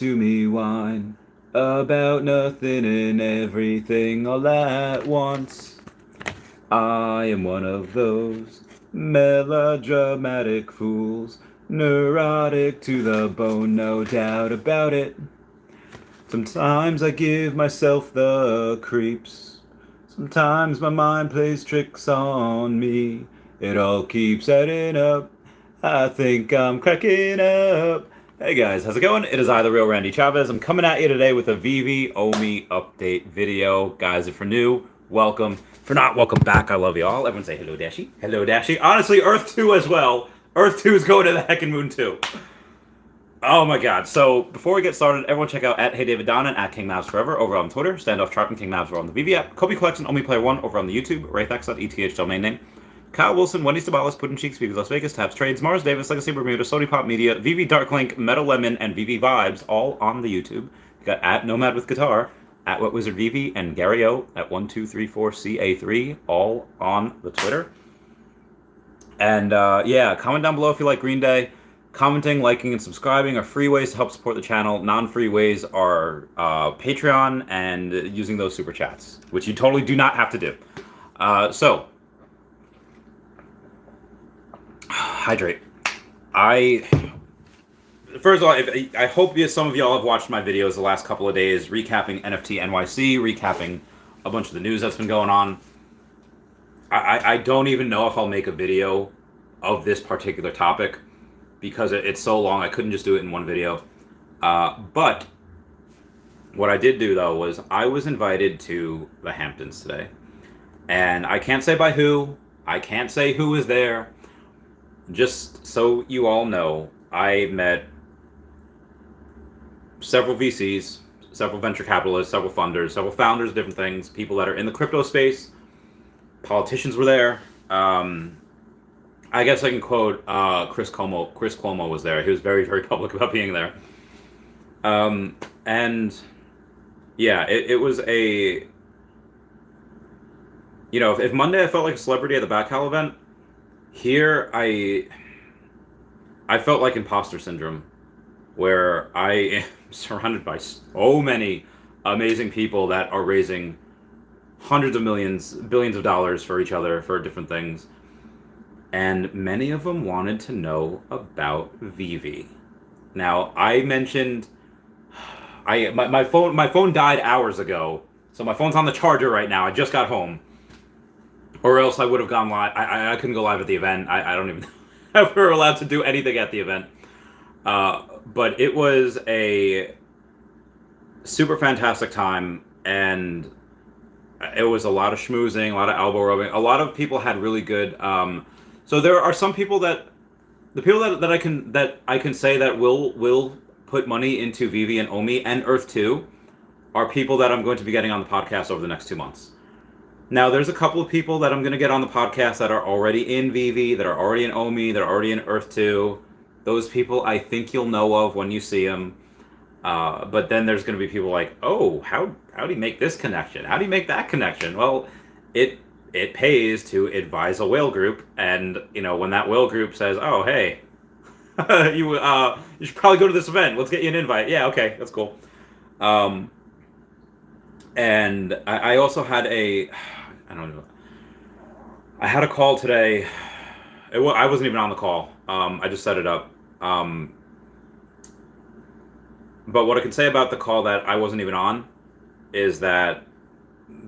to me whine about nothing and everything all at once. I am one of those melodramatic fools, neurotic to the bone, no doubt about it. Sometimes I give myself the creeps. Sometimes my mind plays tricks on me. It all keeps adding up. I think I'm cracking up. Hey guys, how's it going? It is I, the real Randy Chavez. I'm coming at you today with a Veve OMI update video. Guys, if you're new, welcome. If you're not, welcome back. I love you all. Everyone say hello, Dashi. Hello, Dashi. Honestly, Earth 2 as well. Earth 2 is going to the heckin' moon too. Oh my god. So before we get started, everyone check out at Hey David Don and at King Mavs Forever over on Twitter, Standoff Chart and King Mavs over on the Veve app, Kobe Collection, Only Player 1 over on the YouTube, WraithX.eth domain name, Kyle Willson, Wendy Stibalis, Puddin' Cheeks, Veve Las Vegas, Taps Trades, Mars Davis, Legacy Bermuda, Sody Pop Media, Veve Darklink, Metal Lemon, and Veve Vibes all on the YouTube. You got at Nomad with Guitar, at Wet Wizard Veve, and Gary O at 1234CA3 all on the Twitter. And yeah, comment down below if you like Green Day. Commenting, liking, and subscribing are free ways to help support the channel. Non-free ways are Patreon and using those super chats, which you totally do not have to do. So, hydrate. First of all, I hope some of y'all have watched my videos the last couple of days, recapping NFT NYC, recapping a bunch of the news that's been going on. I don't even know if I'll make a video of this particular topic, because it's so long, I couldn't just do it in one video. But what I did do, though, was I was invited to the Hamptons today. And I can't say by who. I can't say who was there. Just so you all know, I met several VCs, several venture capitalists, several funders, several founders of different things, people that are in the crypto space. Politicians were there. I guess I can quote Chris Cuomo. Chris Cuomo was there. He was very, very public about being there. And yeah, it was a, you know, if Monday I felt like a celebrity at the Backhowl event, here I felt like imposter syndrome, where I am surrounded by so many amazing people that are raising hundreds of millions, billions of dollars for each other for different things. And many of them wanted to know about Veve. Now, I mentioned my phone died hours ago, so my phone's on the charger right now. I just got home, or else I would have gone live. I couldn't go live at the event. I don't even know if we're allowed to do anything at the event. But it was a super fantastic time, and it was a lot of schmoozing, a lot of elbow rubbing. A lot of people had really good. So there are some people that I can say that will put money into Veve and OMI and Earth 2 are people that I'm going to be getting on the podcast over the next 2 months. Now, there's a couple of people that I'm going to get on the podcast that are already in Veve, that are already in OMI, that are already in Earth 2. Those people I think you'll know of when you see them. But then there's going to be people like, oh, how do you make this connection? How do you make that connection? Well, it pays to advise a whale group, and you know, when that whale group says, "Oh, hey, you should probably go to this event. Let's get you an invite." Yeah, okay, that's cool. And I also had I don't know. I had a call today. I wasn't even on the call. I just set it up. But what I can say about the call that I wasn't even on is that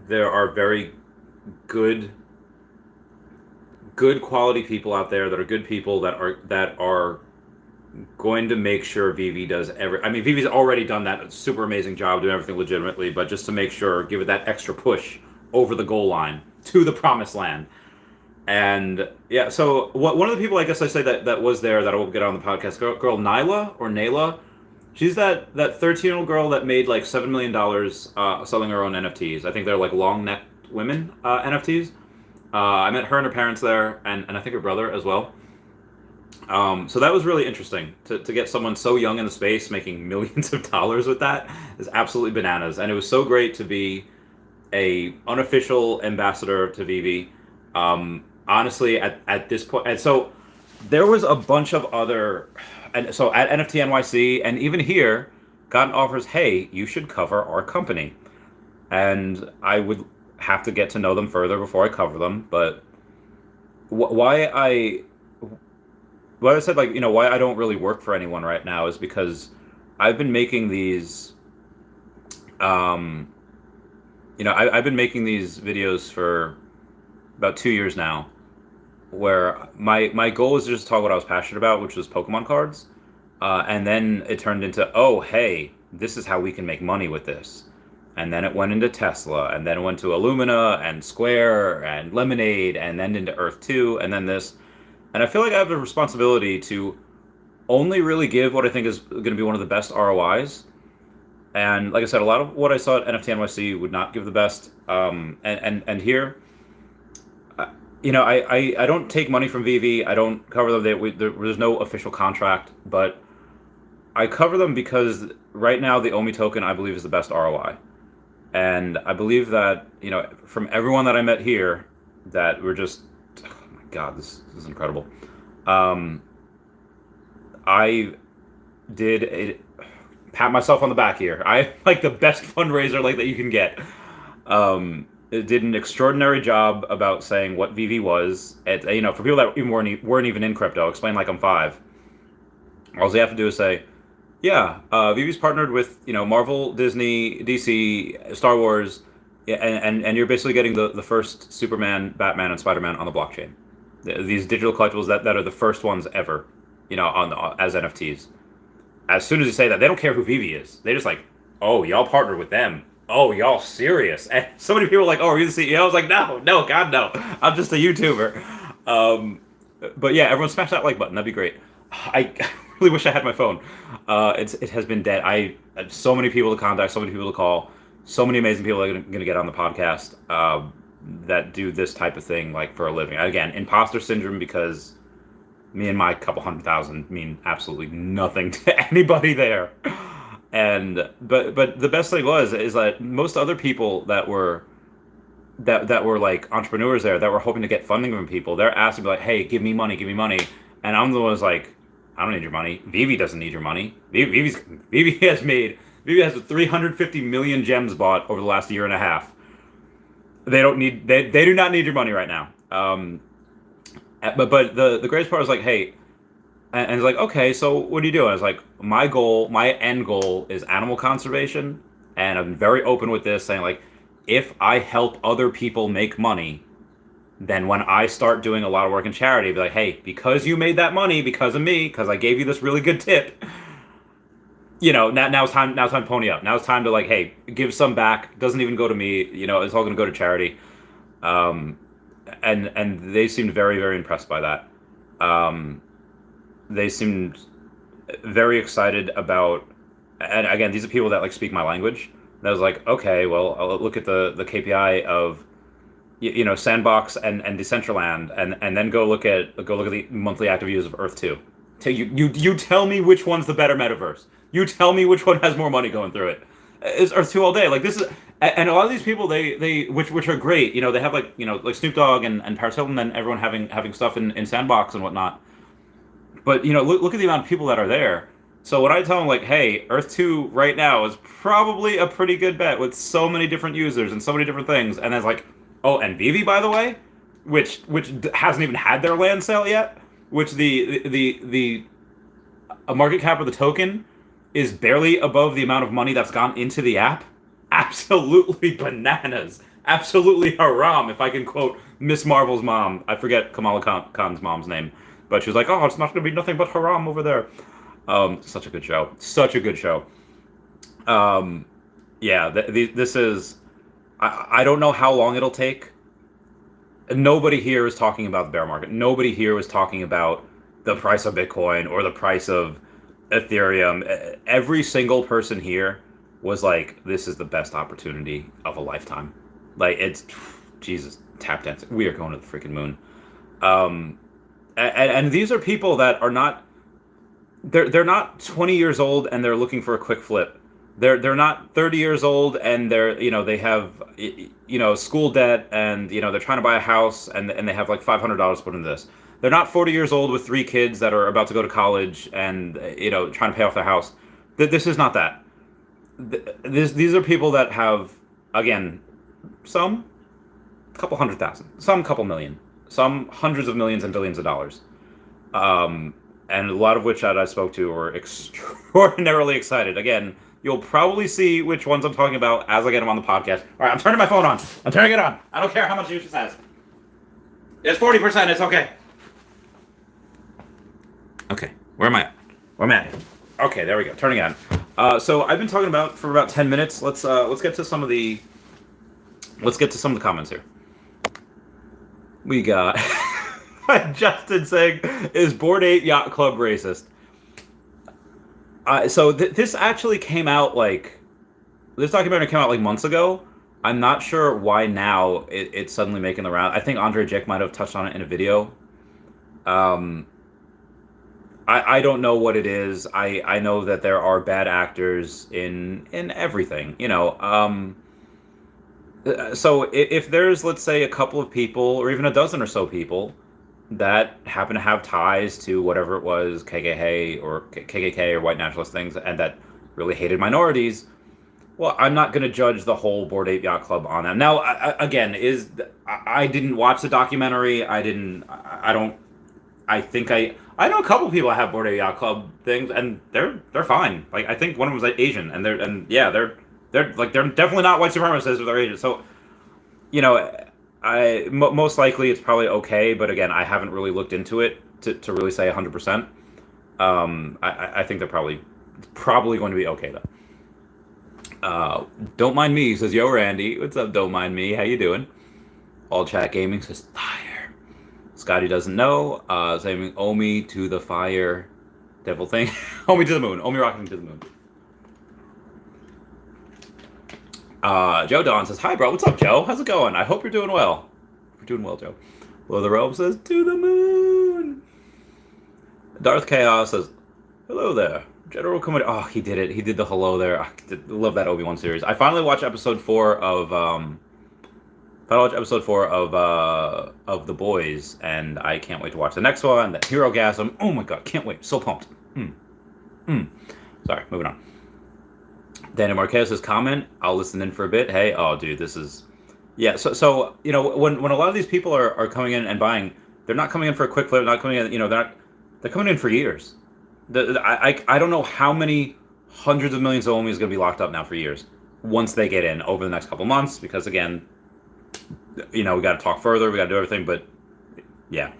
there are very good quality people out there that are good people that are going to make sure Veve does I mean, Veve's already done that super amazing job doing everything legitimately, but just to make sure, give it that extra push over the goal line to the promised land. And yeah, so one of the people I guess I say that was there that I will get on the podcast, girl Nayla, she's that 13-year-old girl that made like $7 million selling her own NFTs. I think they're like long neck women NFTs. I met her and her parents there, and I think her brother as well. So that was really interesting to get someone so young in the space making millions of dollars with that is absolutely bananas. And it was so great to be a unofficial ambassador to Veve. Honestly, at this point, and so there was a bunch of other, and so at NFT NYC and even here, gotten offers, hey, you should cover our company. And I would have to get to know them further before I cover them. But why what I said, like, why I don't really work for anyone right now is because I've been making these, I've been making these videos for about 2 years now, where my goal was just to talk what I was passionate about, which was Pokemon cards. And then it turned into, oh, hey, this is how we can make money with this. And then it went into Tesla, and then it went to Illumina and Square and Lemonade, and then into Earth 2, and then this. And I feel like I have a responsibility to only really give what I think is going to be one of the best ROIs. And like I said, a lot of what I saw at NFT NYC would not give the best. And here, I don't take money from Veve. I don't cover them. There's no official contract, but I cover them because right now the OMI token I believe is the best ROI. And I believe that, from everyone that I met here, that we're just, oh my God, this is incredible. I did pat myself on the back here. I like the best fundraiser that you can get. It did an extraordinary job about saying what Veve was. For people that even weren't even in crypto, explain like I'm 5. All they have to do is say, yeah, Veve's partnered with Marvel, Disney, DC, Star Wars, and you're basically getting the first Superman, Batman, and Spider-Man on the blockchain. These digital collectibles that are the first ones ever, as NFTs. As soon as you say that, they don't care who Veve is. They just like, oh, y'all partnered with them. Oh, y'all serious? And so many people are like, oh, are you the CEO? I was like, no, God, no. I'm just a YouTuber. But yeah, everyone smash that like button. That'd be great. I really wish I had my phone. It has been dead. I have so many people to contact, so many people to call, so many amazing people that are going to get on the podcast that do this type of thing like for a living. Again, imposter syndrome, because me and my couple 100,000 mean absolutely nothing to anybody there. And but the best thing is that most other people that were like entrepreneurs there that were hoping to get funding from people, they're asking me like, hey, give me money, and I'm the one who's like, I don't need your money. Veve doesn't need your money. Veve has 350 million gems bought over the last year and a half. They do not need your money right now. But the greatest part is like, hey, and it's like, okay, so what do you do? I was like, my end goal is animal conservation, and I'm very open with this, saying like, if I help other people make money, then when I start doing a lot of work in charity, be like, hey, because you made that money because of me, because I gave you this really good tip, now it's time to pony up. Now it's time to like, hey, give some back. Doesn't even go to me. It's all going to go to charity. And they seemed very, very impressed by that. They seemed very excited about, and again, these are people that like speak my language. And I was like, okay, well, I'll look at the KPI of Sandbox and Decentraland, and then go look at the monthly active users of Earth 2. You tell me which one's the better metaverse. You tell me which one has more money going through it. It's Earth 2 all day. Like this is, and a lot of these people they which are great. They have like like Snoop Dogg and Paris Hilton and everyone having stuff in Sandbox and whatnot. But look at the amount of people that are there. So when I tell them like, hey, Earth 2 right now is probably a pretty good bet with so many different users and so many different things, and then it's like, oh, and Veve, by the way, which hasn't even had their land sale yet, which the market cap of the token is barely above the amount of money that's gone into the app. Absolutely bananas. Absolutely haram, if I can quote Miss Marvel's mom. I forget Kamala Khan's mom's name, but she was like, oh, it's not going to be nothing but haram over there. Such a good show. Such a good show. This is... I don't know how long it'll take. Nobody here is talking about the bear market. Nobody here was talking about the price of Bitcoin or the price of Ethereum. Every single person here was like, this is the best opportunity of a lifetime. Like, it's, Jesus, tap dancing. We are going to the freaking moon. And these are people that are not, they're not 20 years old and they're looking for a quick flip. They're not 30 years old and they have school debt and they're trying to buy a house and they have like $500 put into this. They're not 40 years old with 3 kids that are about to go to college and trying to pay off their house. This is not that. these are people that have, again, some couple 100,000, some couple million, some hundreds of millions and billions of dollars, and a lot of which that I spoke to were extraordinarily excited. Again, you'll probably see which ones I'm talking about as I get them on the podcast. All right, I'm turning my phone on. I'm turning it on. I don't care how much use it has. It's 40%. It's okay. Okay, where am I at? Where am I at? Okay, there we go. Turning it on. So I've been talking about for about 10 minutes. Let's get to some of the comments here. We got Justin saying, "Is Bored Ape Yacht Club racist?" So this actually came out this documentary came out like months ago. I'm not sure why now it's suddenly making the round. I think Andre Jick might have touched on it in a video. I don't know what it is. I know that there are bad actors in everything, you know. So if there's, let's say, a couple of people, or even a dozen or so people, that happen to have ties to whatever it was, KKK or white nationalist things, and that really hated minorities, well, I'm not going to judge the whole Bored Ape Yacht Club on them. Now, I didn't watch the documentary. I know a couple people that have Bored Ape Yacht Club things, and they're fine. Like, I think one of them was like Asian, and they're definitely not white supremacists if they're Asian. So, you know, most likely it's probably okay, but again, I haven't really looked into it to really say 100%. I think they're probably going to be okay though. Don't mind me says, "Yo Randy, what's up? Don't mind me. How you doing?" All Chat Gaming says, "Fire." Scotty doesn't know. Saying OMI to the fire, devil thing. OMI to the moon. OMI rocking to the moon. Joe Don says, "Hi, bro. What's up, Joe? How's it going? I hope you're doing well." You're doing well, Joe. Below the Realm says, "To the moon." Darth Chaos says, "Hello there. General Commander." Oh, he did it. He did the hello there. I love that Obi-Wan series. I finally watched episode 4 of The Boys, and I can't wait to watch the next one. That Hero Gasm. Oh my god, can't wait. So pumped. Sorry, moving on. Daniel Marquez's comment, "I'll listen in for a bit." Hey, oh dude, this is, yeah. So you know, when a lot of these people are coming in and buying, they're not coming in for a quick flip. They're not coming in, you know, they're coming in for years. I don't know how many hundreds of millions of OMI is going to be locked up now for years once they get in over the next couple months, because again, you know, we got to talk further, we got to do everything, but yeah.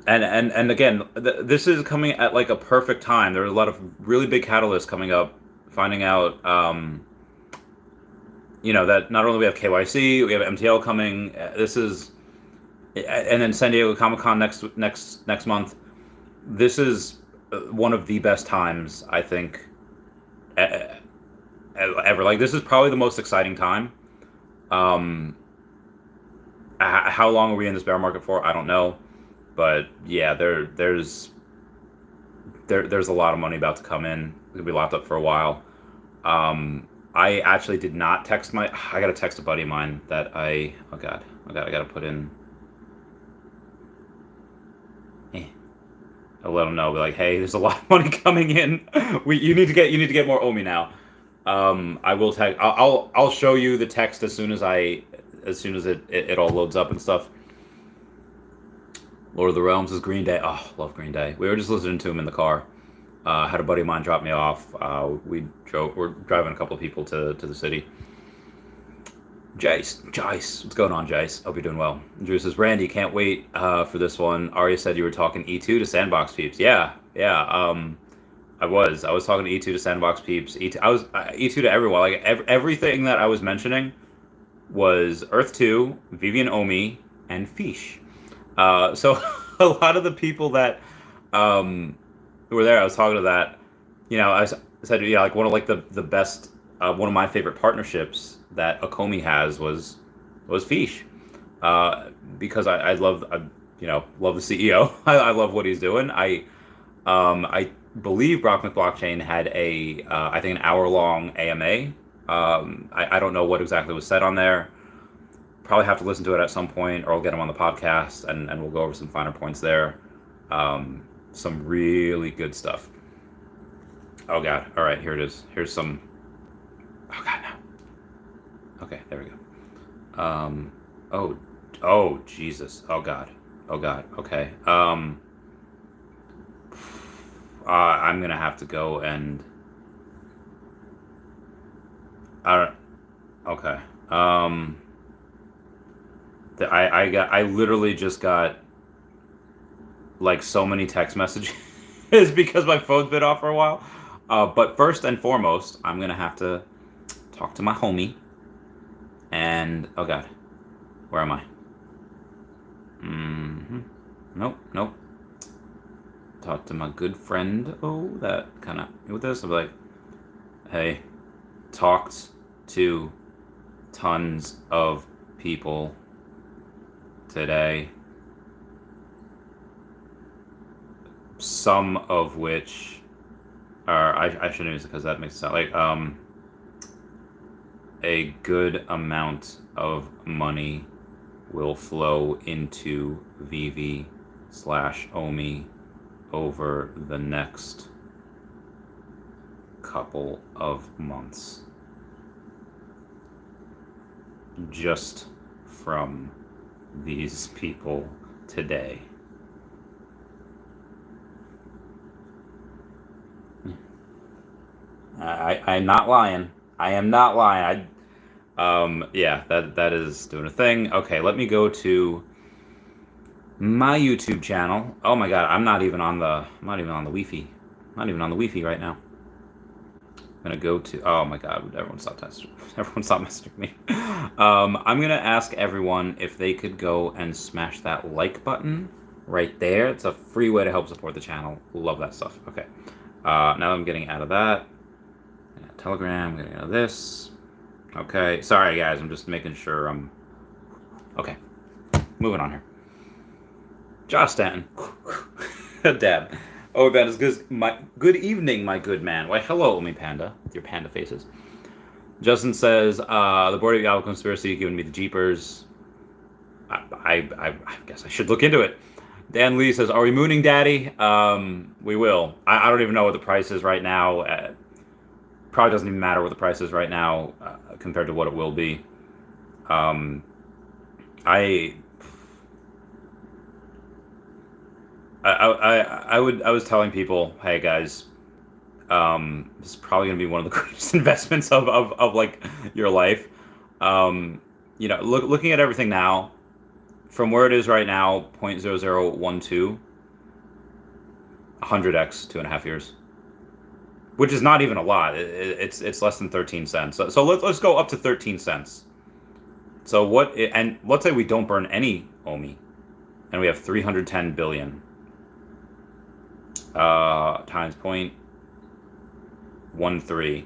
And again, this is coming at like a perfect time. There are a lot of really big catalysts coming up, finding out, you know, that not only we have KYC, we have MTL coming. This is, and then San Diego Comic-Con next month. This is one of the best times, I think, ever. Like, this is probably the most exciting time. How long are we in this bear market for? I don't know. But yeah, there's a lot of money about to come in. It's gonna be locked up for a while. I actually did not text I gotta text a buddy of mine that I gotta put in. I'll let him know. Be like, hey, there's a lot of money coming in. You need to get more OMI now. I will text. I'll show you the text as soon as it all loads up and stuff. Lord of the Realms is Green Day. Oh, love Green Day. We were just listening to him in the car. Had a buddy of mine drop me off. We're driving a couple of people to the city. Jace, what's going on, Jace? Hope you're doing well. Drew says, "Randy, can't wait for this one." Arya said you were talking E2 to Sandbox peeps. Yeah. I was talking to E2 to Sandbox peeps. I was E2 to everyone. Like everything that I was mentioning was Earth 2, Vivian OMI, and Fish. So a lot of the people that who were there, I was talking to that. You know, I said, yeah, like one of like the best, one of my favorite partnerships that Akomi has was Fish, because I love the CEO. I love what he's doing. I believe Brock McBlockchain had I think an hour-long AMA. I don't know what exactly was said on there. Probably have to listen to it at some point, or I'll get him on the podcast, and we'll go over some finer points there. Some really good stuff. Oh God. All right, here it is. Here's some. Oh God, no. Okay, there we go. Oh Jesus. Oh God. Oh God. Okay. I'm gonna have to go and. Okay. I literally just got like so many text messages because my phone's been off for a while. But first and foremost, I'm gonna have to talk to my homie. And oh God, where am I? Nope. Talk to my good friend. Oh, that kind of with this. I'm like, hey, talked to tons of people today, some of which are I shouldn't use it because that makes it sound like a good amount of money will flow into Veve / OMI over the next couple of months, just from these people today. I'm not lying. I am not lying. Yeah, that is doing a thing. Okay, let me go to my YouTube channel. Oh my God, I'm not even on the Wi-Fi. I'm not even on the Wi-Fi right now. I'm gonna go to. Oh my God, everyone stop messaging me. I'm gonna ask everyone if they could go and smash that like button right there. It's a free way to help support the channel. Love that stuff. Okay. Now I'm getting out of that. Telegram. I'm getting out of this. Okay. Sorry guys. I'm just making sure I'm. Okay. Moving on here. Josh Stanton. Dab. Oh, Ben, is good evening, my good man. Why, hello, OMI Panda, with your panda faces. Justin says, the Board of Yahoo conspiracy giving me the jeepers. I guess I should look into it. Dan Lee says, are we mooning daddy? We will. I don't even know what the price is right now. Probably doesn't even matter what the price is right now compared to what it will be. I was telling people, hey guys, this is probably gonna be one of the greatest investments of like your life. You know, looking at everything now, from where it is right now, 0.0012, 100x 2.5 years, which is not even a lot. It's less than 13 cents. So let's go up to 13 cents. So and let's say we don't burn any OMI, and we have 310 billion. Times 0.13.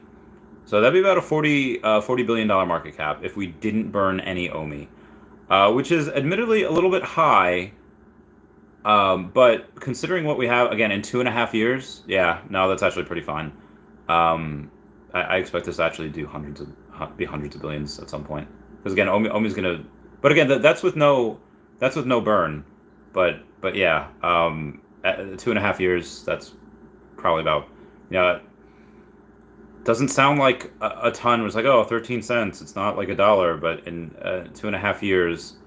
So that'd be about a $40 billion market cap if we didn't burn any OMI, which is admittedly a little bit high. But considering what we have, again, in 2.5 years, yeah, no, that's actually pretty fine. I expect this to actually do hundreds of billions at some point. Because again, OMI's gonna, but again, that's with no burn. But yeah, at 2.5 years, that's probably about, you know, doesn't sound like a ton. It was like, oh, 13 cents. It's not like $1, but in 2.5 years,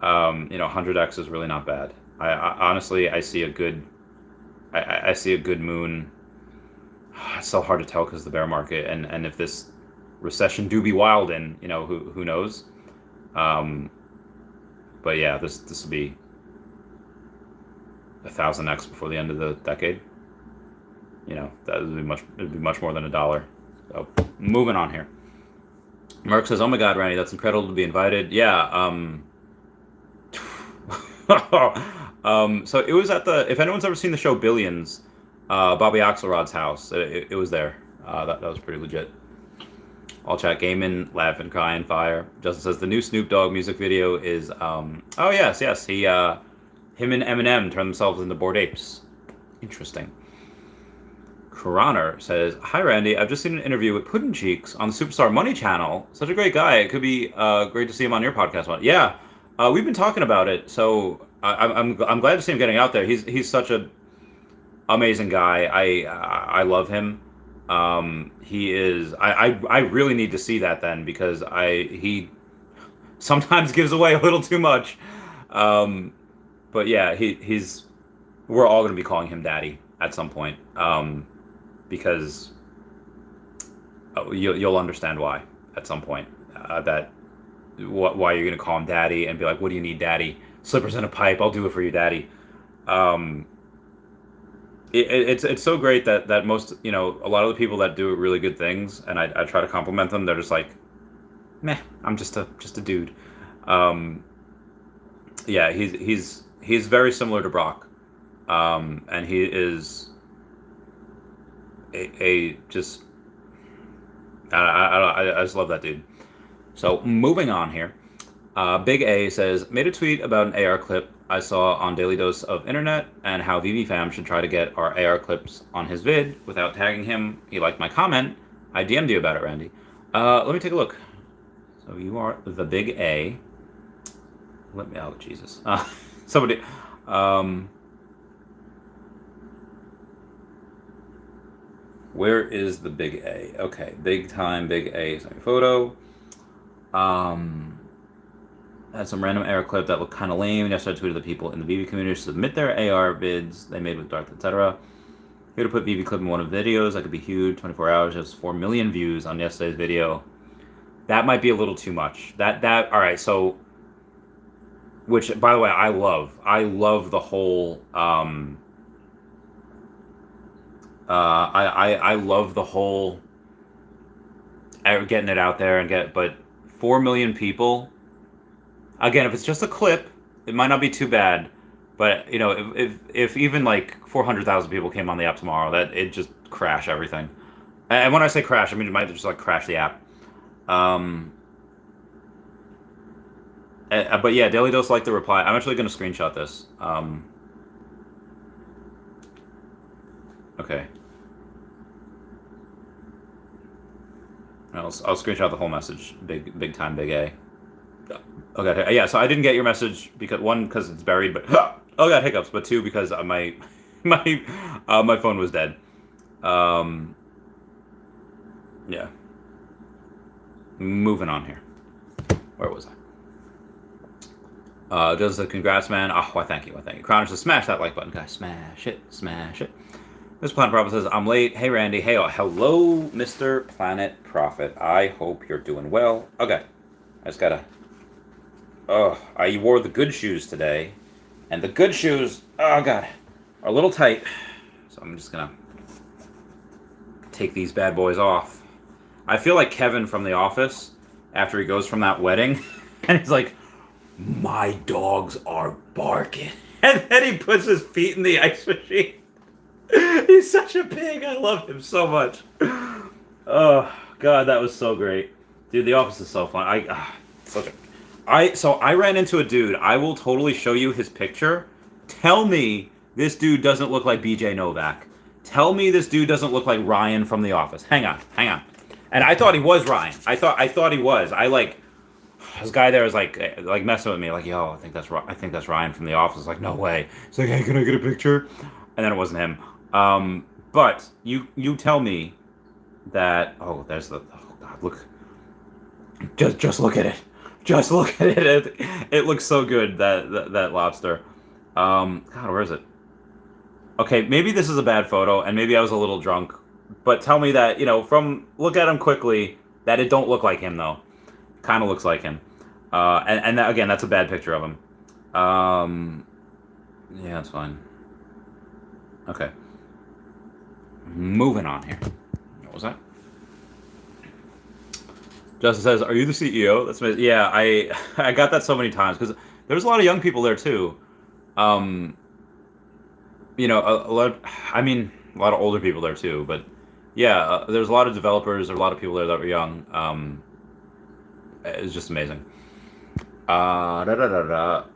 you know, 100x is really not bad. I honestly, I see a good moon. It's so hard to tell because of the bear market, and if this recession do be wild, in, you know, who knows. But yeah, this will be 1,000x before the end of the decade. You know, it'd be much more than $1. So moving on here. Mark says, "Oh my God, Randy, that's incredible to be invited." Yeah. So it was at if anyone's ever seen the show Billions, Bobby Axelrod's house. It was there. That was pretty legit. All chat gaming, laughing, crying, fire. Justin says the new Snoop Dogg music video is oh yes. He him and Eminem turn themselves into Bored Apes. Interesting. Karaner says, hi Randy, I've just seen an interview with Puddin' Cheeks on the Superstar Money channel. Such a great guy. It could be great to see him on your podcast. Yeah, we've been talking about it, so I'm glad to see him getting out there. He's such a amazing guy. I love him. He is. I really need to see that then, because he sometimes gives away a little too much. Um, but yeah, he's. We're all going to be calling him Daddy at some point, because you'll understand why at some point. Why you're going to call him Daddy and be like, "What do you need, Daddy? Slippers and a pipe. I'll do it for you, Daddy." Um, it's so great that most, a lot of the people that do really good things, and I try to compliment them, they're just like, meh, I'm just a dude. Um, yeah, he's very similar to Brock, and he is a just I just love that dude. So moving on here, Big A says, made a tweet about an AR clip I saw on Daily Dose of Internet and how VV Fam should try to get our AR clips on his vid without tagging him. He liked my comment. I DM'd you about it, Randy. Let me take a look. So you are the Big A. Let me. Oh Jesus. Somebody. Where is the Big A? Okay, big time Big A. Send me a photo. Had some random AR clip that looked kind of lame. Yesterday I tweeted the people in the VV community to submit their AR vids they made with Dark, etc. Here to put VV clip in one of the videos. That could be huge. 24 hours, just 4 million views on yesterday's video. That might be a little too much. All right, so, which, by the way, I love the whole, I love the whole getting it out there but 4 million people, again, if it's just a clip, it might not be too bad, but if even like 400,000 people came on the app tomorrow, that it just crash everything. And when I say crash, I mean it might just like crash the app. But yeah, Daily Dose liked the reply. I'm actually going to screenshot this. Okay. I'll screenshot the whole message. Big time, Big A. Okay, yeah. So I didn't get your message because it's buried, but oh god, hiccups. But two, because my phone was dead. Yeah. Moving on here. Where was I? Just a congrats, man. Oh, why thank you. Crowners, to smash that like button, guys. Smash it. This Planet Prophet says, I'm late. Hey, Randy. Hey, hello, Mr. Planet Prophet. I hope you're doing well. Okay. I just gotta... I wore the good shoes today. And the good shoes, oh, God, are a little tight. So I'm just gonna take these bad boys off. I feel like Kevin from The Office after he goes from that wedding. And he's like, my dogs are barking. And then he puts his feet in the ice machine. He's such a pig. I love him so much. Oh God, that was so great, dude. The Office is so fun. So I ran into a dude. I will totally show you his picture. Tell me this dude doesn't look like BJ Novak. Tell me this dude doesn't look like Ryan from The Office. Hang on. And I thought he was Ryan. I thought he was. This guy there was like messing with me, like, yo, I think that's Ryan from The Office. Like, no way. He's like, hey, can I get a picture? And then it wasn't him. But you tell me that. Oh, there's the. Oh God, look. Just look at it. Just look at it. It looks so good, that lobster. God, where is it? Okay, maybe this is a bad photo, and maybe I was a little drunk. But tell me that, from look at him quickly, that it don't look like him though. Kind of looks like him. And that, again, that's a bad picture of him. Yeah, that's fine. Okay. Moving on here. What was that? Justin says, "Are you the CEO?" That's amazing. Yeah, I got that so many times because there's a lot of young people there too. A lot. I mean, a lot of older people there too. But yeah, there's a lot of developers. There are a lot of people there that were young. It's just amazing.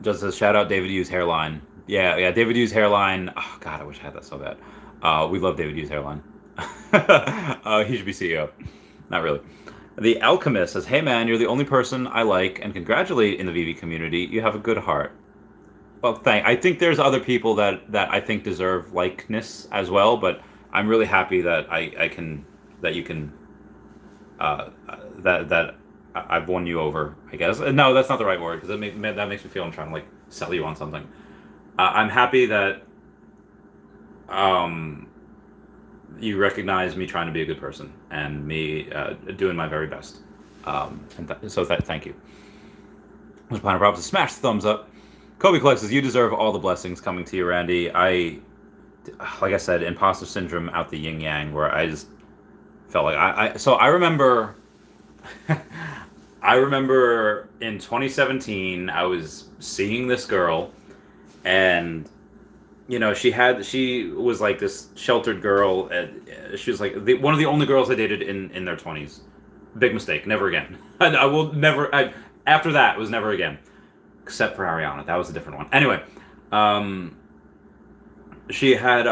Just says, shout out David Hughes hairline. Yeah, David Hughes hairline. Oh God, I wish I had that so bad. We love David Hughes hairline. He should be CEO. Not really. The Alchemist says, hey man, you're the only person I like and congratulate in the VV community. You have a good heart. Well, I think there's other people that I think deserve likeness as well, but I'm really happy that I can that you can that I've won you over, I guess. No, that's not the right word, because that makes me feel I'm trying to like sell you on something. I'm happy that you recognize me trying to be a good person and me doing my very best. So thank you. Mr. Planner Props, smash the thumbs up. Kobe Collects says, you deserve all the blessings coming to you, Randy. Like I said, imposter syndrome out the yin yang, where I just felt like so I remember I remember in 2017 I was seeing this girl, and you know, she was like this sheltered girl. She was like one of the only girls I dated in their 20s. Big mistake. Never again. I will never. After that, it was never again, except for Ariana. That was a different one. Anyway, she had.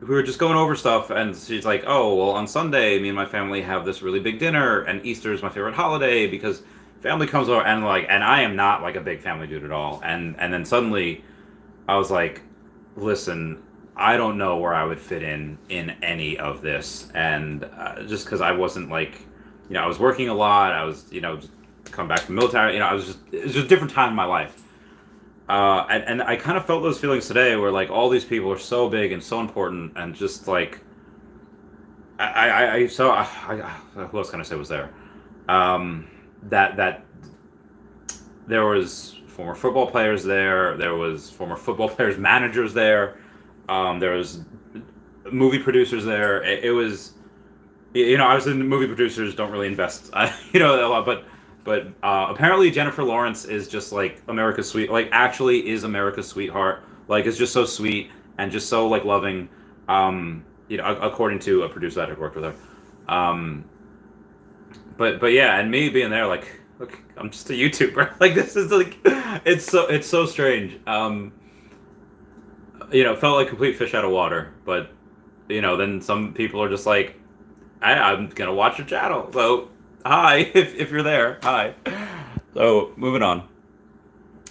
We were just going over stuff, and she's like, "Oh, well, on Sunday, me and my family have this really big dinner, and Easter is my favorite holiday because family comes over." And I am not like a big family dude at all. And then suddenly, I was like, "Listen, I don't know where I would fit in any of this," and just because I wasn't like, you know, I was working a lot. I was, you know, just come back from the military. You know, it was just a different time in my life. And I kind of felt those feelings today, where like all these people are so big and so important, and just like who else can I say was there? That there was former football players there. There was former football players managers there. There was movie producers there. It was, you know, obviously movie producers don't really invest, you know, a lot, but apparently Jennifer Lawrence is just like America's actually is America's sweetheart. Like, it's just so sweet and just so like loving. You know, according to a producer that had worked with her. But yeah, and me being there, like, look, I'm just a YouTuber. Like, this is like, it's so strange. You know, it felt like complete fish out of water. But, you know, then some people are just like, I'm gonna watch your channel. So, hi, if you're there, hi. So, moving on.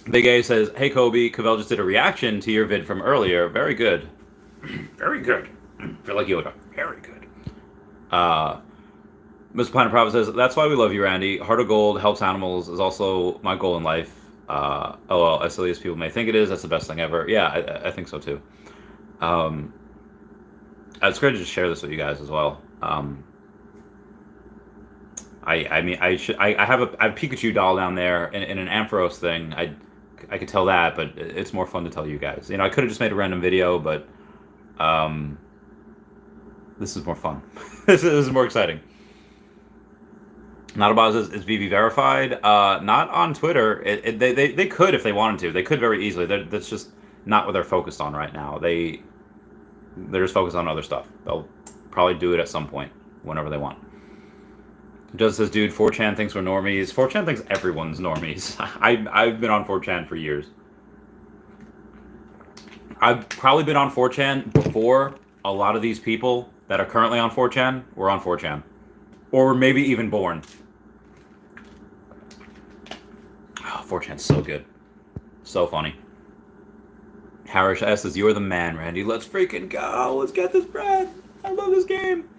Big A says, hey Kobe, Cavell just did a reaction to your vid from earlier. Very good. Very good. I feel like Yoda. Very good. Mr. Planet Prophet says, that's why we love you, Randy. Heart of Gold helps animals is also my goal in life. Well, as silly as people may think it is, that's the best thing ever. Yeah, I think so too. It's great to just share this with you guys as well. I mean, I have a Pikachu doll down there in an Ampharos thing. I could tell that, but it's more fun to tell you guys. You know, I could have just made a random video, but this is more fun. This is more exciting. Not about is Veve verified? Not on Twitter. They could if they wanted to. They could very easily. That's just not what they're focused on right now. They're just focused on other stuff. They'll probably do it at some point, whenever they want. Just says, dude, 4chan thinks we're normies. 4chan thinks everyone's normies. I've been on 4chan for years. I've probably been on 4chan before a lot of these people that are currently on 4chan were on 4chan. Or maybe even born. Oh, 4chan's so good. So funny. Harish S says, you're the man, Randy. Let's freaking go. Let's get this bread. I love this game.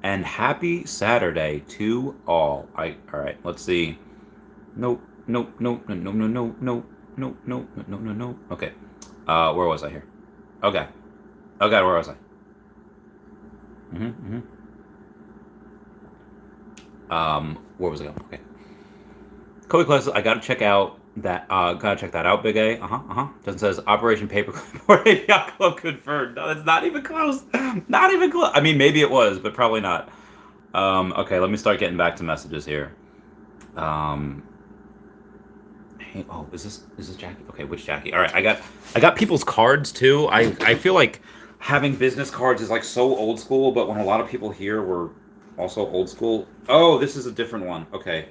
And happy Saturday to all. All right, let's see. No. Okay. Where was I here? Okay, where was I? Where was I going? Okay. Kobe Class, I gotta check out that. Gotta check that out, Big A. Justin says Operation Paperclip or API Club confirmed. No, that's not even close. Not even close. I mean, maybe it was, but probably not. Okay, let me start getting back to messages here. Hey, oh, is this Jackie? Okay, which Jackie? All right, I got people's cards too. I feel like having business cards is like so old school, but when a lot of people here were also old school. Oh, this is a different one. Okay.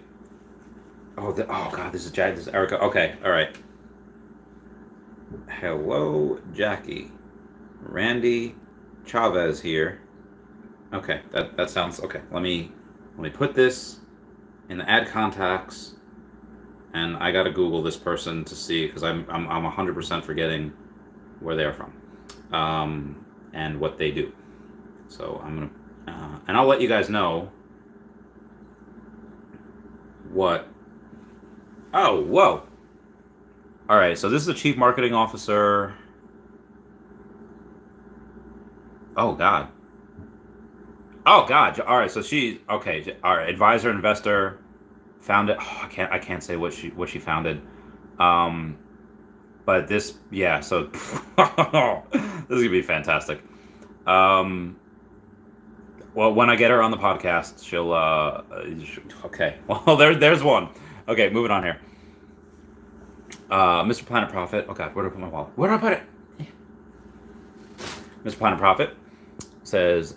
Oh God, this is Jackie. This is Erica. Okay, all right. Hello, Jackie. Randy Chavez here. Okay, that sounds okay. Let me put this in the add contacts, and I gotta Google this person to see, because I'm 100% forgetting where they're from, and what they do. So I'm gonna And I'll let you guys know what. Oh, whoa. All right, so this is the chief marketing officer. Oh God. Oh God. All right, so she okay. All right, advisor, investor, founded. Oh, I can't say what she founded. Um, but this, yeah. So this is gonna be fantastic. Um, well, when I get her on the podcast, she'll. Okay. Well, there's one. Okay, moving on here. Mr. Planet Profit. Oh God, where did I put my wallet? Where did I put it? Mr. Planet Profit says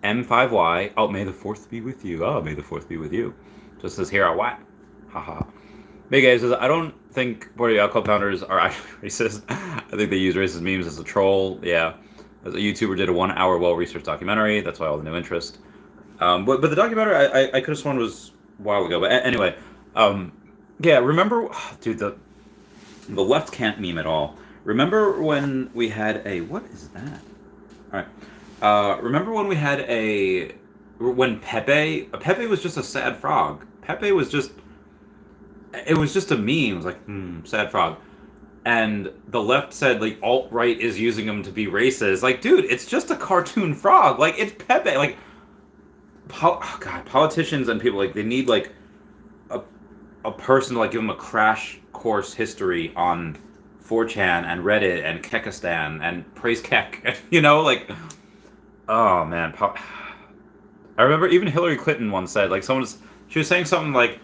M5Y. Oh, may the fourth be with you. Oh, may the fourth be with you. Just says here, what? Haha. Big A says, I don't think 40 Out Club founders are actually racist. I think they use racist memes as a troll. Yeah. As a YouTuber did a 1 hour well-researched documentary. That's why all the new interest. But the documentary, I could have sworn was a while ago. But anyway, yeah, remember, dude, the left can't meme at all. Remember when we had a, what is that? All right. Remember when we had when Pepe was just a sad frog. Pepe was just, it was just a meme. It was like, sad frog. And the left said, like, alt-right is using him to be racist. Like, dude, it's just a cartoon frog. Like, it's Pepe. Like, oh God, politicians and people, like, they need, like, a person to, like, give them a crash course history on 4chan and Reddit and Kekistan and Praise Kek. You know, like, oh, man. I remember even Hillary Clinton once said, like, she was saying something like,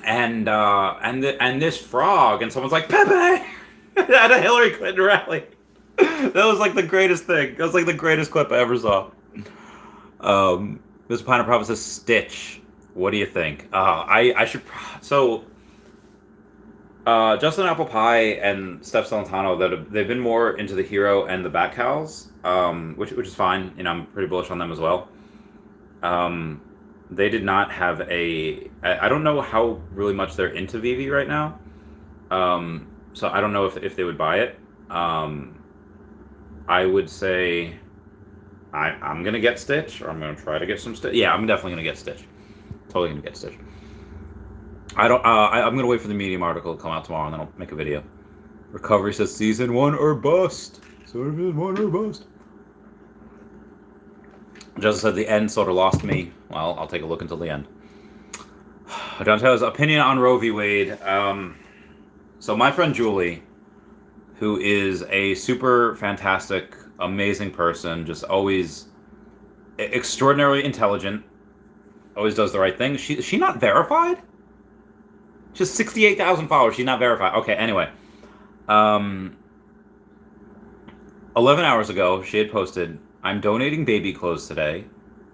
and this frog, and someone's like, Pepe! At a Hillary Clinton rally. That was like the greatest thing. That was like the greatest clip I ever saw. Mr. Piner Prophet says Stitch. What do you think? I should. So, Justin Apple Pie and Steph Celentano, they've been more into the hero and the Bat Cows, which is fine. You know, I'm pretty bullish on them as well. They did not have I don't know how really much they're into Veve right now. So I don't know if they would buy it. I would say I'm gonna get Stitch, or I'm gonna try to get some Stitch. Yeah, I'm definitely gonna get Stitch. Totally gonna get Stitch. I'm gonna wait for the Medium article to come out tomorrow, and then I'll make a video. Recovery says season 1 or bust. Season 1 or bust. Justin said the end sort of lost me. Well, I'll take a look until the end. Dante's opinion on Roe v. Wade. So my friend Julie, who is a super fantastic, amazing person, just always extraordinarily intelligent, always does the right thing. She not verified? She has 68,000 followers. She's not verified. Okay, anyway. 11 hours ago, she had posted, I'm donating baby clothes today.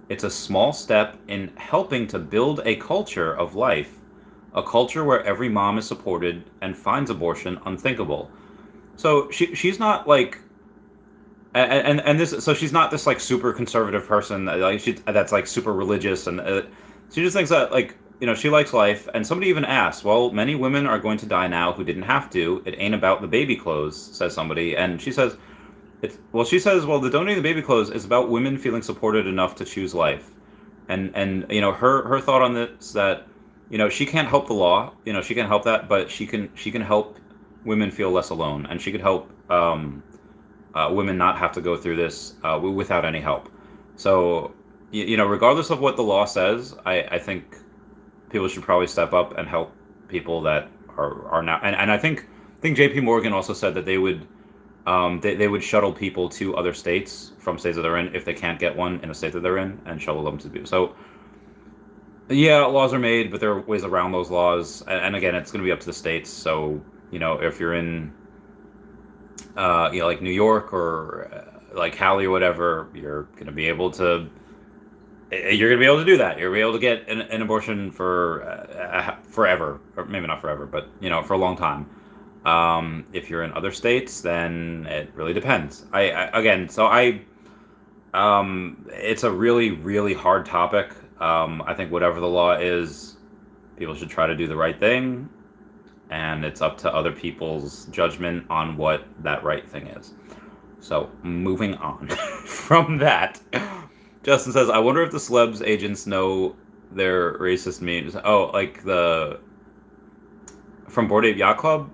It's a small step in helping to build a culture of life, a culture where every mom is supported and finds abortion unthinkable. So she's not like, and this, so she's not this like super conservative person that's like super religious, and she just thinks that, like, you know, she likes life. And somebody even asked, well, many women are going to die now who didn't have to. It ain't about the baby clothes, says somebody, and she says. The donating the baby clothes is about women feeling supported enough to choose life, and you know, her thought on this, that, you know, she can't help the law, you know, she can't help that, but she can help women feel less alone, and she could help women not have to go through this without any help. So, you know, regardless of what the law says, I think people should probably step up and help people that are now, and I think JP Morgan also said that they would. They would shuttle people to other states from states that they're in if they can't get one in a state that they're in, and shuttle them to so. Yeah, laws are made, but there are ways around those laws, and again, it's going to be up to the states. So, you know, if you're in, you know, like New York or like Cali or whatever, you're going to be able to. You're going to be able to do that. You're going to be able to get an abortion for forever, or maybe not forever, but, you know, for a long time. If you're in other states, then it really depends. It's a really, really hard topic. I think whatever the law is, people should try to do the right thing, and it's up to other people's judgment on what that right thing is. So, moving on from that Justin says, I wonder if the celebs agents know their racist memes. Oh, like the from Bored Ape Yacht Club?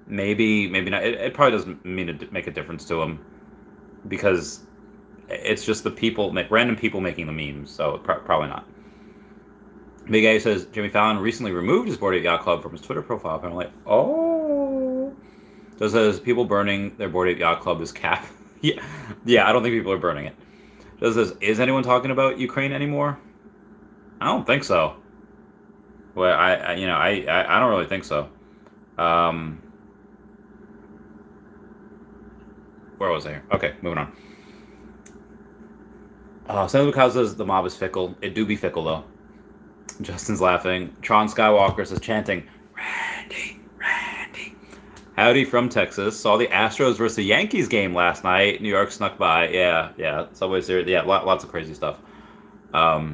Maybe not. It probably doesn't mean to make a difference to them because it's just the people, random people making the memes. So probably not. Big A says Jimmy Fallon recently removed his Bored Ape Yacht Club from his Twitter profile. Apparently, oh. Just says people burning their Bored Ape Yacht Club is cap. yeah. I don't think people are burning it. Just says, is anyone talking about Ukraine anymore? I don't think so. Well, I don't really think so. Where was I here? Okay, moving on. Senator Cow says the mob is fickle. It do be fickle though. Justin's laughing. Tron Skywalker says chanting, Randy. Howdy from Texas. Saw the Astros versus the Yankees game last night. New York snuck by. Yeah. Subway Series. Yeah, lots of crazy stuff. I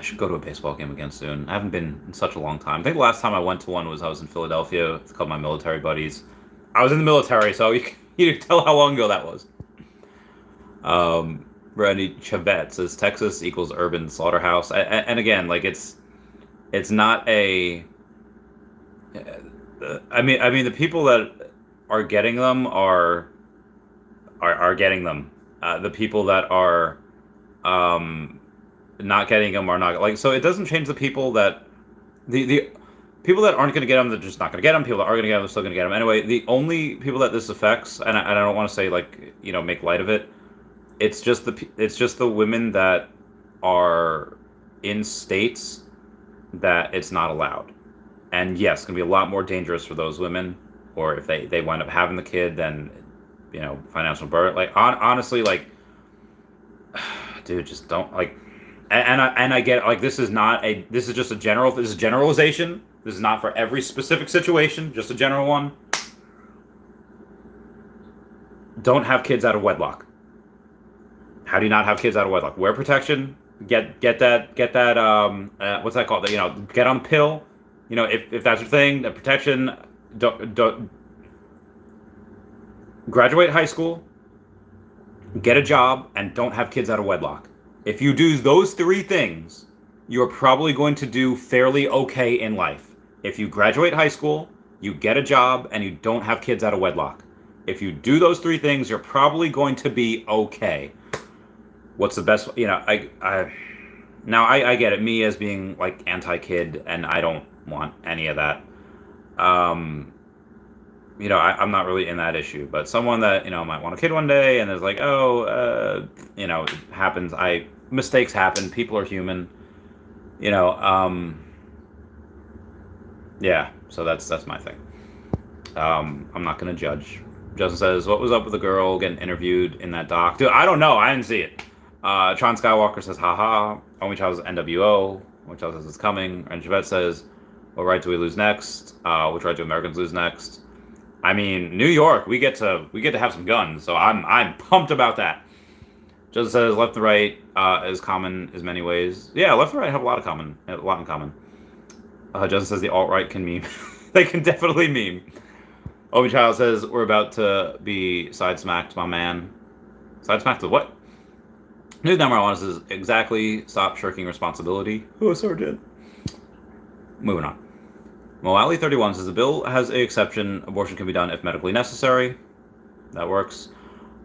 should go to a baseball game again soon. I haven't been in such a long time. I think the last time I went to one was I was in Philadelphia. It's called my military buddies. I was in the military, so you can tell how long ago that was. Randy Chavez says Texas equals urban slaughterhouse, and again, like it's not a. I mean, the people that are getting them are getting them. The people that are not getting them are not like. So it doesn't change the people that the people that aren't going to get them. They're just not going to get them. People that are going to get them, they're still going to get them anyway. The only people that this affects, and I don't want to say like make light of it. It's just the women that are in states that it's not allowed. And yes, it's going to be a lot more dangerous for those women, or if they wind up having the kid, then, financial burden. Like, honestly, like, dude, just don't, like, and I get, like, this is just this is generalization. This is not for every specific situation, just a general one. Don't have kids out of wedlock. How do you not have kids out of wedlock? Wear protection. Get that, what's that called? Get on the pill. If that's your thing, the protection, don't graduate high school, get a job, and don't have kids out of wedlock. If you do those three things, you're probably going to do fairly okay in life. If you graduate high school, you get a job, and you don't have kids out of wedlock. If you do those three things, you're probably going to be okay. What's the best, I get it, me as being like anti-kid, and I don't want any of that. I'm not really in that issue, but someone that might want a kid one day, and there's like, it happens. Mistakes happen. People are human. Yeah. So that's my thing. I'm not gonna judge. Justin says, "What was up with the girl getting interviewed in that doc?" Dude, I don't know. I didn't see it. Tron Skywalker says, haha. OMI Chavez NWO. OMI Chavez says it's coming. And Chavez says, what right do we lose next? Which right do Americans lose next? I mean, New York, we get to have some guns, so I'm pumped about that. Justin says left and right is common in many ways. Yeah, left and right have a lot in common. Justin says the alt-right can meme. They can definitely meme. OMI Chavez says we're about to be side-smacked, my man. Side-smacked with what? News number one says exactly. Stop shirking responsibility. Oh, Sergeant. Moving on. Moali 31 says the bill has an exception. Abortion can be done if medically necessary. That works.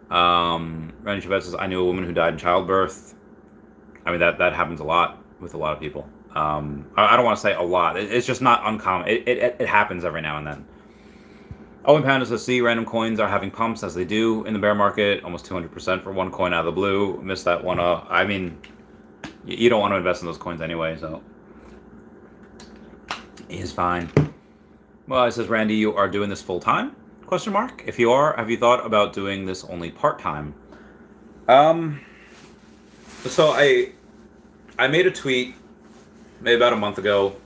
Randy Chavez says I knew a woman who died in childbirth. I mean that happens a lot with a lot of people. I don't want to say a lot. It's just not uncommon. It happens every now and then. Owen Panda says, see, random coins are having pumps as they do in the bear market. Almost 200% for one coin out of the blue. Missed that one. I mean, you don't want to invest in those coins anyway, so is fine. Well, it says, Randy, you are doing this full time? Question mark. If you are, have you thought about doing this only part time? So I made a tweet maybe about a month ago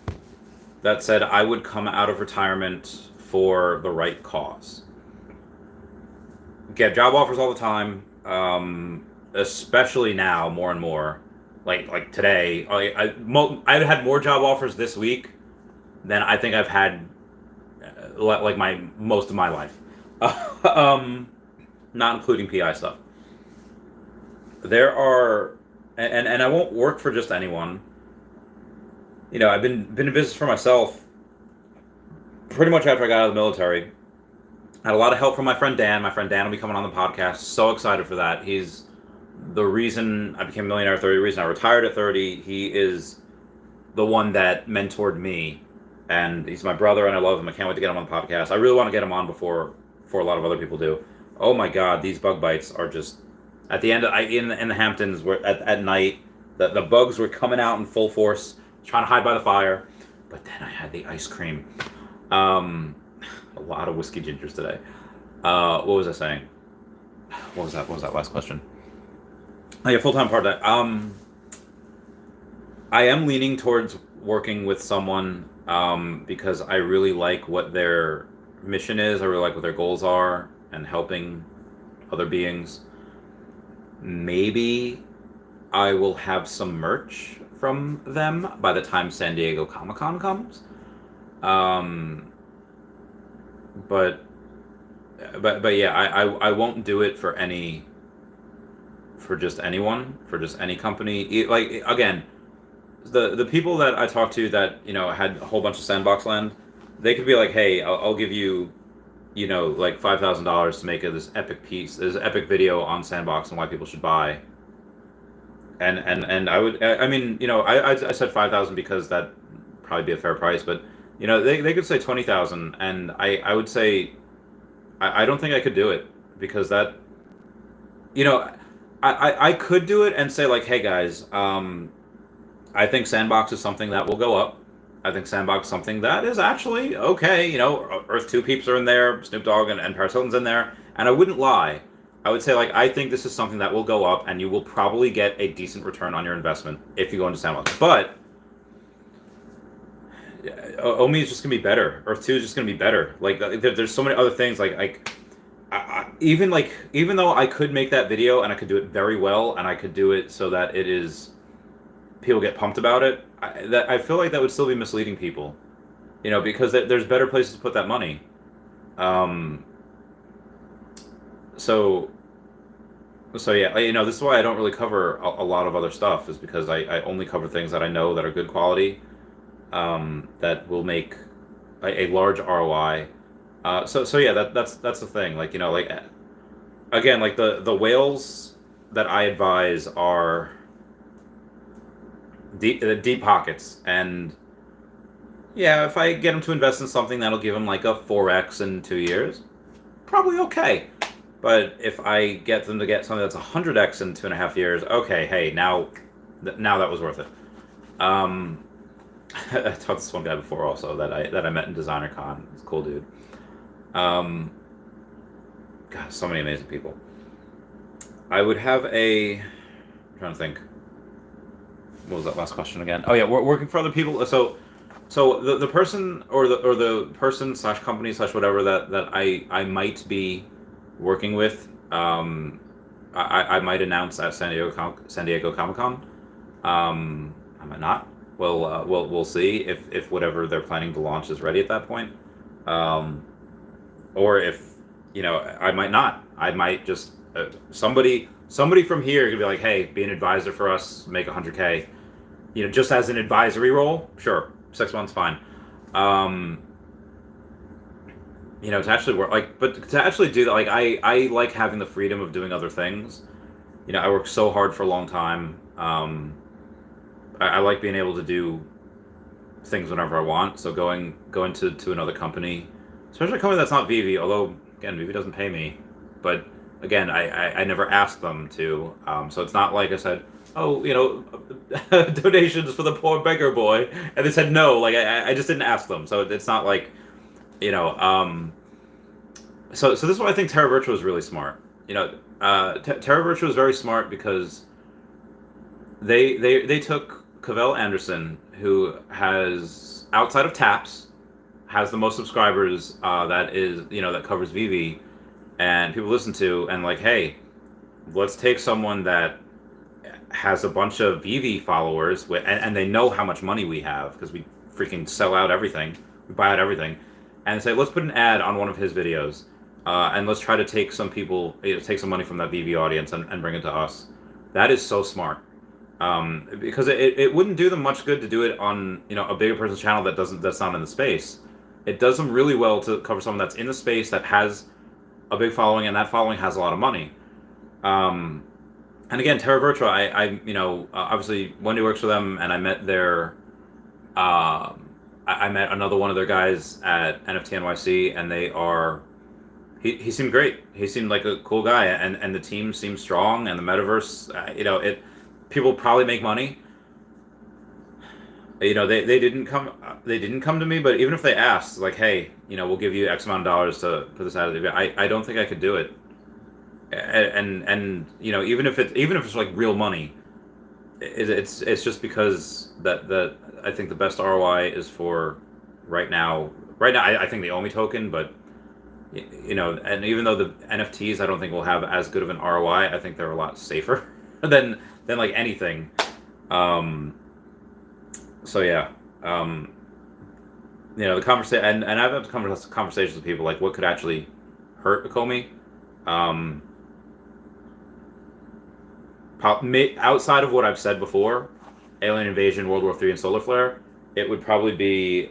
that said I would come out of retirement for the right cause. Get job offers all the time, especially now more and more. Like today, I've had more job offers this week than I think I've had like my most of my life, not including PI stuff. there are, and I won't work for just anyone. You know, I've been in business for myself pretty much after I got out of the military. I had a lot of help from my friend Dan. My friend Dan will be coming on the podcast. So excited for that. He's the reason I became a millionaire at 30, the reason I retired at 30. He is the one that mentored me, and he's my brother, and I love him. I can't wait to get him on the podcast. I really want to get him on before a lot of other people do. Oh my God, these bug bites are just at the end. In the Hamptons, where at night, the bugs were coming out in full force, trying to hide by the fire. But then I had the ice cream. A lot of whiskey gingers today. What was I saying? What was that last question? Oh yeah, full-time part-time. I am leaning towards working with someone because I really like what their mission is. I really like what their goals are and helping other beings. Maybe I will have some merch from them by the time San Diego Comic-Con comes. But yeah, I won't do it for just anyone, for just any company. Like, again, the people that I talked to that, you know, had a whole bunch of sandbox land, they could be like, hey, I'll give you, you know, like $5,000 to make this epic piece, this epic video on sandbox and why people should buy. And I mean, you know, I said 5,000 because that'd probably be a fair price, but you know, they could say 20,000, and I would say I don't think I could do it because that, you know, I could do it and say like, hey guys, I think Sandbox is something that will go up. I think Sandbox is something that is actually okay. You know, Earth 2 peeps are in there, Snoop Dogg and Paris Hilton's in there, and I wouldn't lie. I would say like, I think this is something that will go up, and you will probably get a decent return on your investment if you go into Sandbox. But OMI is just gonna be better. Earth 2 is just gonna be better. Like there's so many other things. Even though I could make that video and I could do it very well and I could do it so that it is people get pumped about it. I feel like that would still be misleading people. You know, because there's better places to put that money. So yeah, you know, this is why I don't really cover a lot of other stuff, is because I only cover things that I know that are good quality. That will make a large ROI. So yeah, that's the thing. Like, you know, like again, like the whales that I advise are deep pockets, and yeah, if I get them to invest in something that'll give them like a 4x in 2 years, probably okay. But if I get them to get something that's 100x in 2.5 years, okay, hey, now that was worth it. I talked to this one guy before also that I met in Designer Con. He's a cool dude. God, so many amazing people. I would have I'm trying to think. What was that last question again? Oh yeah, we're working for other people. So the person or the person / company / whatever that I might be working with, I might announce at San Diego Comic-Con. I might not. We'll see if whatever they're planning to launch is ready at that point, or if, you know, I might not. I might just somebody from here could be like, hey, be an advisor for us, make 100K, you know, just as an advisory role. Sure, 6 months, fine. You know, to actually work, like, but to actually do that, like, I like having the freedom of doing other things. You know, I worked so hard for a long time. I like being able to do things whenever I want. So going to another company, especially a company that's not Veve, although again, Veve doesn't pay me, but again, I never asked them to. So it's not like I said, oh, you know, donations for the poor beggar boy, and they said no. Like I just didn't ask them. So it's not like, you know. So this is why I think Terra Virtua is really smart. You know, Terra Virtua is very smart because they took Cavell Anderson, who has, outside of Taps, has the most subscribers that is, you know, that covers Veve, and people listen to, and like, hey, let's take someone that has a bunch of Veve followers and they know how much money we have because we freaking sell out everything, we buy out everything, and say, let's put an ad on one of his videos, and let's try to take some people, you know, take some money from that Veve audience and bring it to us. That is so smart. Because it wouldn't do them much good to do it on, you know, a bigger person's channel that's not in the space. It does them really well to cover someone that's in the space that has a big following, and that following has a lot of money. And again, Terra Virtua, you know, obviously Wendy works for them, and I met their, I met another one of their guys at NFT NYC, and they are, he seemed great. He seemed like a cool guy, and the team seemed strong, and the metaverse, you know, people probably make money. You know, they didn't come to me, but even if they asked, like, hey, you know, we'll give you X amount of dollars to put this out of the video, I don't think I could do it. And you know, even if it's like real money, it's just because that I think the best ROI is for right now. I think the OMI token, but you know, and even though the NFTs I don't think will have as good of an ROI, I think they're a lot safer than like anything. So yeah, you know, the conversation, and I've had conversations with people like what could actually hurt a Comey. Outside of what I've said before, alien invasion, World War III, and solar flare, it would probably be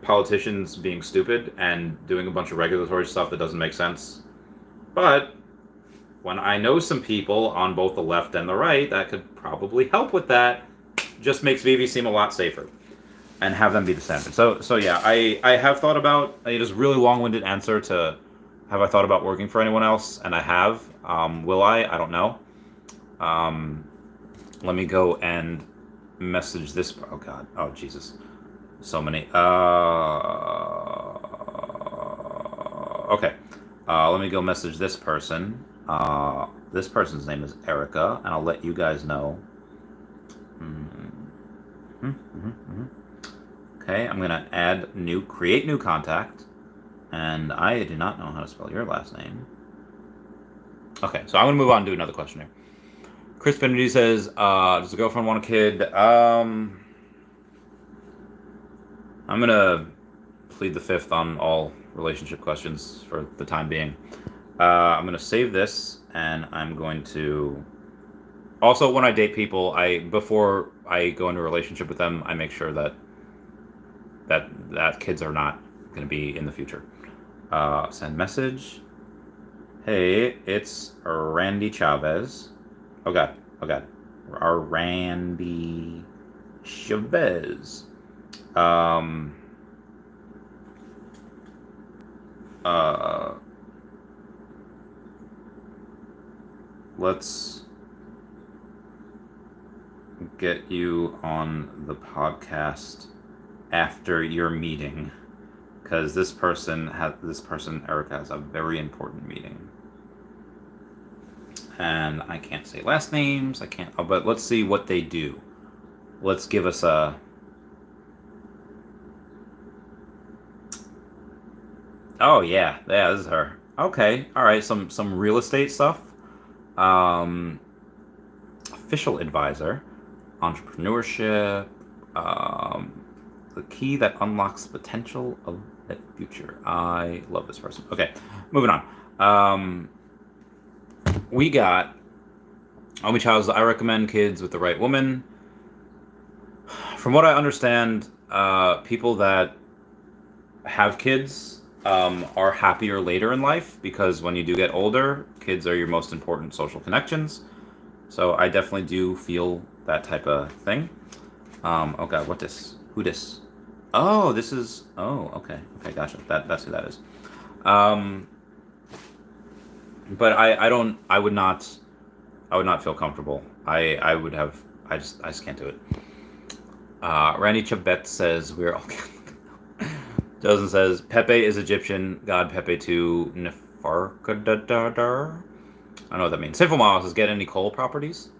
politicians being stupid and doing a bunch of regulatory stuff that doesn't make sense. But when I know some people on both the left and the right that could probably help with that, just makes Veve seem a lot safer, and have them be the standard. So yeah, I have thought about, it is a really long-winded answer to have I thought about working for anyone else, and I have. Will I? I don't know. Let me go and message this. Oh God. Oh Jesus. So many. Okay. Let me go message this person. This person's name is Erica, and I'll let you guys know. Okay, I'm gonna create new contact, and I do not know how to spell your last name. Okay, so I'm gonna move on and do another question here. Chris Finity says, does the girlfriend want a kid? I'm gonna plead the fifth on all relationship questions for the time being. I'm gonna save this, and I'm going to. Also, when I date people, before I go into a relationship with them, I make sure that kids are not going to be in the future. Send message. Hey, it's Randy Chavez. Oh God. Our Randy Chavez. Let's get you on the podcast after your meeting, because this person Erica has a very important meeting, and I can't say last names. I can't. But let's see what they do. Let's give us a. Oh yeah, this is her. Okay, all right. Some real estate stuff. Official advisor. Entrepreneurship, the key that unlocks the potential of the future. I love this person. Okay, moving on. We got OMI Childs. I recommend kids with the right woman. From what I understand, people that have kids are happier later in life, because when you do get older, kids are your most important social connections. So I definitely do feel that type of thing. Oh God, what this? Who this? Oh, this is. Oh, okay, gotcha. That's who that is. But I would not feel comfortable. I just can't do it. Randy Chabet says we're all Catholic. Dozen says Pepe is Egyptian god Pepe to Nefarkadadar. I don't know what that means. Sinful Miles says, get any coal properties?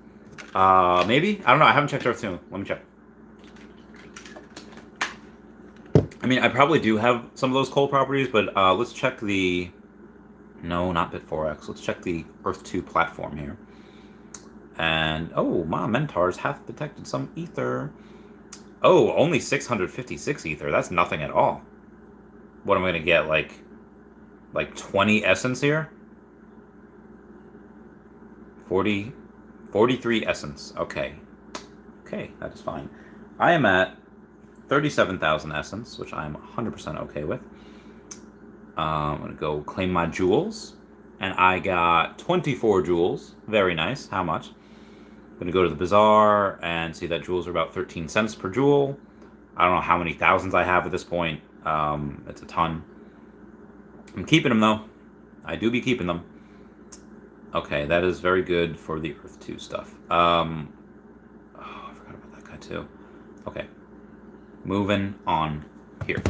Maybe? I don't know. I haven't checked Earth 2. Let me check. I mean, I probably do have some of those coal properties, but let's check the... No, not Bit4X. Let's check the Earth 2 platform here. And, oh, my mentors have detected some ether. Oh, only 656 ether. That's nothing at all. What am I going to get, like 20 essence here? 40, 43 essence. Okay, that is fine. I am at 37,000 essence, which I'm 100% okay with. I'm gonna go claim my jewels, and I got 24 jewels. Very nice. How much? I'm gonna go to the bazaar and see that jewels are about 13 cents per jewel. I don't know how many thousands I have at this point. It's a ton. I'm keeping them though. I do be keeping them. Okay, that is very good for the Earth 2 stuff. Oh, I forgot about that guy too. Okay, moving on here.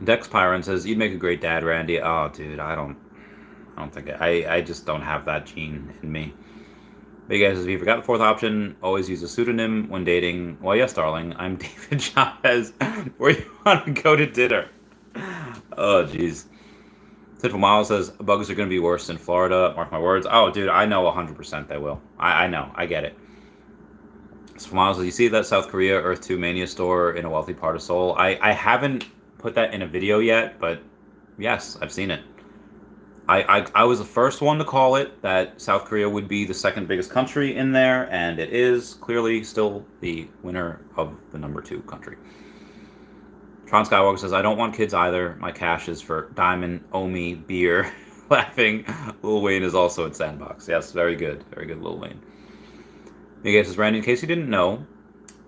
Dex Pyron says, "You'd make a great dad, Randy." Oh, dude, I don't think I just don't have that gene in me. Big guy says, "If you forgot the fourth option, always use a pseudonym when dating." Well, yes, darling, I'm David Chavez. Where you want to go to dinner? Oh, jeez. Sinful Miles says, "Bugs are going to be worse in Florida. Mark my words." Oh, dude, I know 100% they will. I know. I get it. Sinful Miles says, "You see that South Korea Earth 2 Mania store in a wealthy part of Seoul?" I haven't put that in a video yet, but yes, I've seen it. I was the first one to call it that South Korea would be the second biggest country in there, and it is clearly still the winner of the number 2 country. Tron Skywalker says, "I don't want kids either. My cash is for Diamond, OMI, beer." Laughing. Lil Wayne is also at Sandbox. Yes, very good. Very good, Lil Wayne. Miguel says, "Randy, in case you didn't know,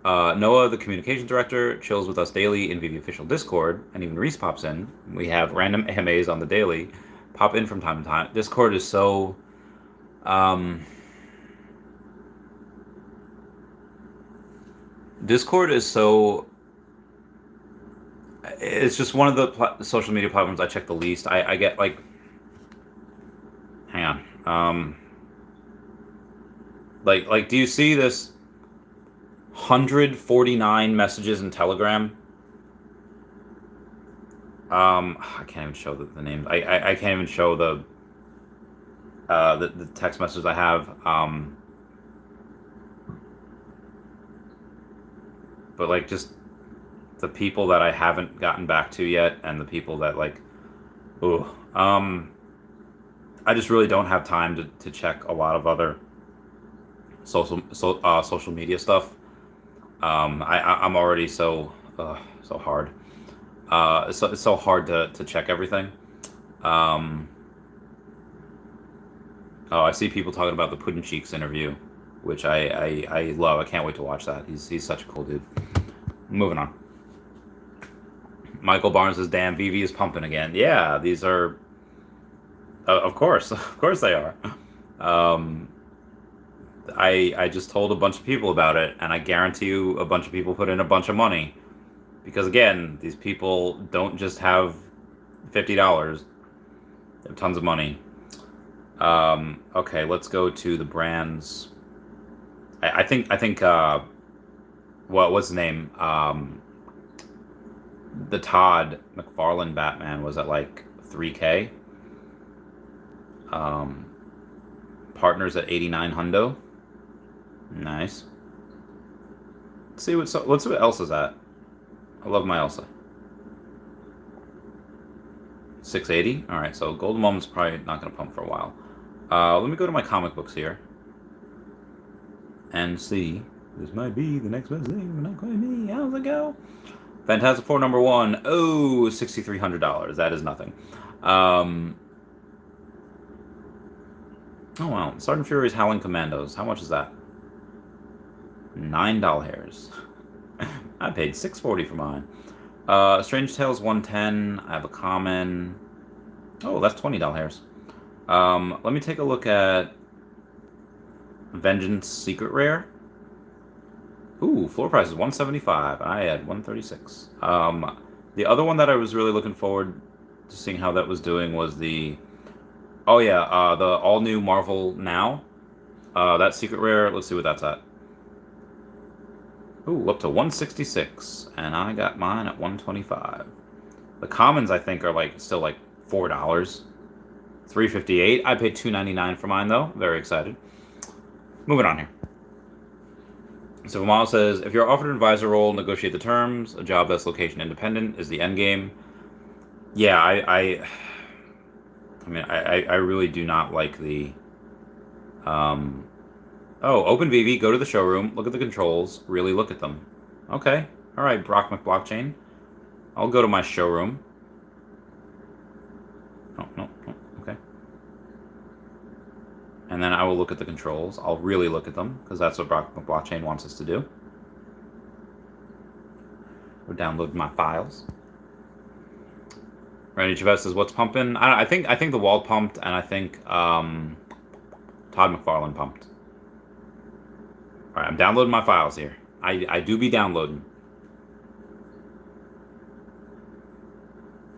Noah, the communications director, chills with us daily in Veve official Discord, and even Reese pops in. We have random AMAs on the daily. Pop in from time to time. Discord is so... Discord is so... It's just one of the social media platforms I check the least. I get, like... Hang on. Like, do you see this 149 messages in Telegram? I can't even show the names. I can't even show the text messages I have. But like just the people that I haven't gotten back to yet, and the people that like, I just really don't have time to check a lot of other social media stuff. I'm already so hard. It's so hard to check everything. Oh, I see people talking about the Puddin' Cheeks interview, which I love. I can't wait to watch that. He's such a cool dude. Moving on. Michael Barnes says, "Damn, Veve is pumping again." Yeah, these are... of course they are. I just told a bunch of people about it, and I guarantee you a bunch of people put in a bunch of money. Because again, these people don't just have $50. They have tons of money. Okay, let's go to the brands. I think what's the name? The Todd McFarlane Batman was at like 3K. Partners at 89 hundo. Nice. Let's see what Elsa's at. I love my Elsa. 680. All right, so Golden Moment's probably not going to pump for a while. Let me go to my comic books here and see. This might be the next best thing, but not quite me. How's it go? Fantastic Four number 1. Oh, $6,300. That is nothing. Oh wow. Sergeant Fury's Howling Commandos. How much is that? $9. I paid $6.40 for mine. Strange Tales 110. I have a common. Oh, that's $20. Let me take a look at Vengeance Secret Rare. Ooh, floor price is $175. I had $136. The other one that I was really looking forward to seeing how that was doing was the... Oh yeah, the all-new Marvel Now. That Secret Rare, let's see what that's at. Ooh, up to $166, and I got mine at $125. The commons, I think, are like still like $4. $358. I paid $2.99 for mine, though. Very excited. Moving on here. So Vimal says, "If you're offered an advisor role, negotiate the terms. A job that's location independent is the end game." Yeah, I mean, I really do not like the Oh, open Veve, go to the showroom, look at the controls, really look at them. Okay. All right, Brock McBlockchain. I'll go to my showroom. Oh, no. Okay. And then I will look at the controls. I'll really look at them, because that's what Brock McBlockchain wants us to do. We'll download my files. Randy Chavez says, "What's pumping?" I think the wall pumped, and I think Todd McFarlane pumped. All right, I'm downloading my files here. I do be downloading.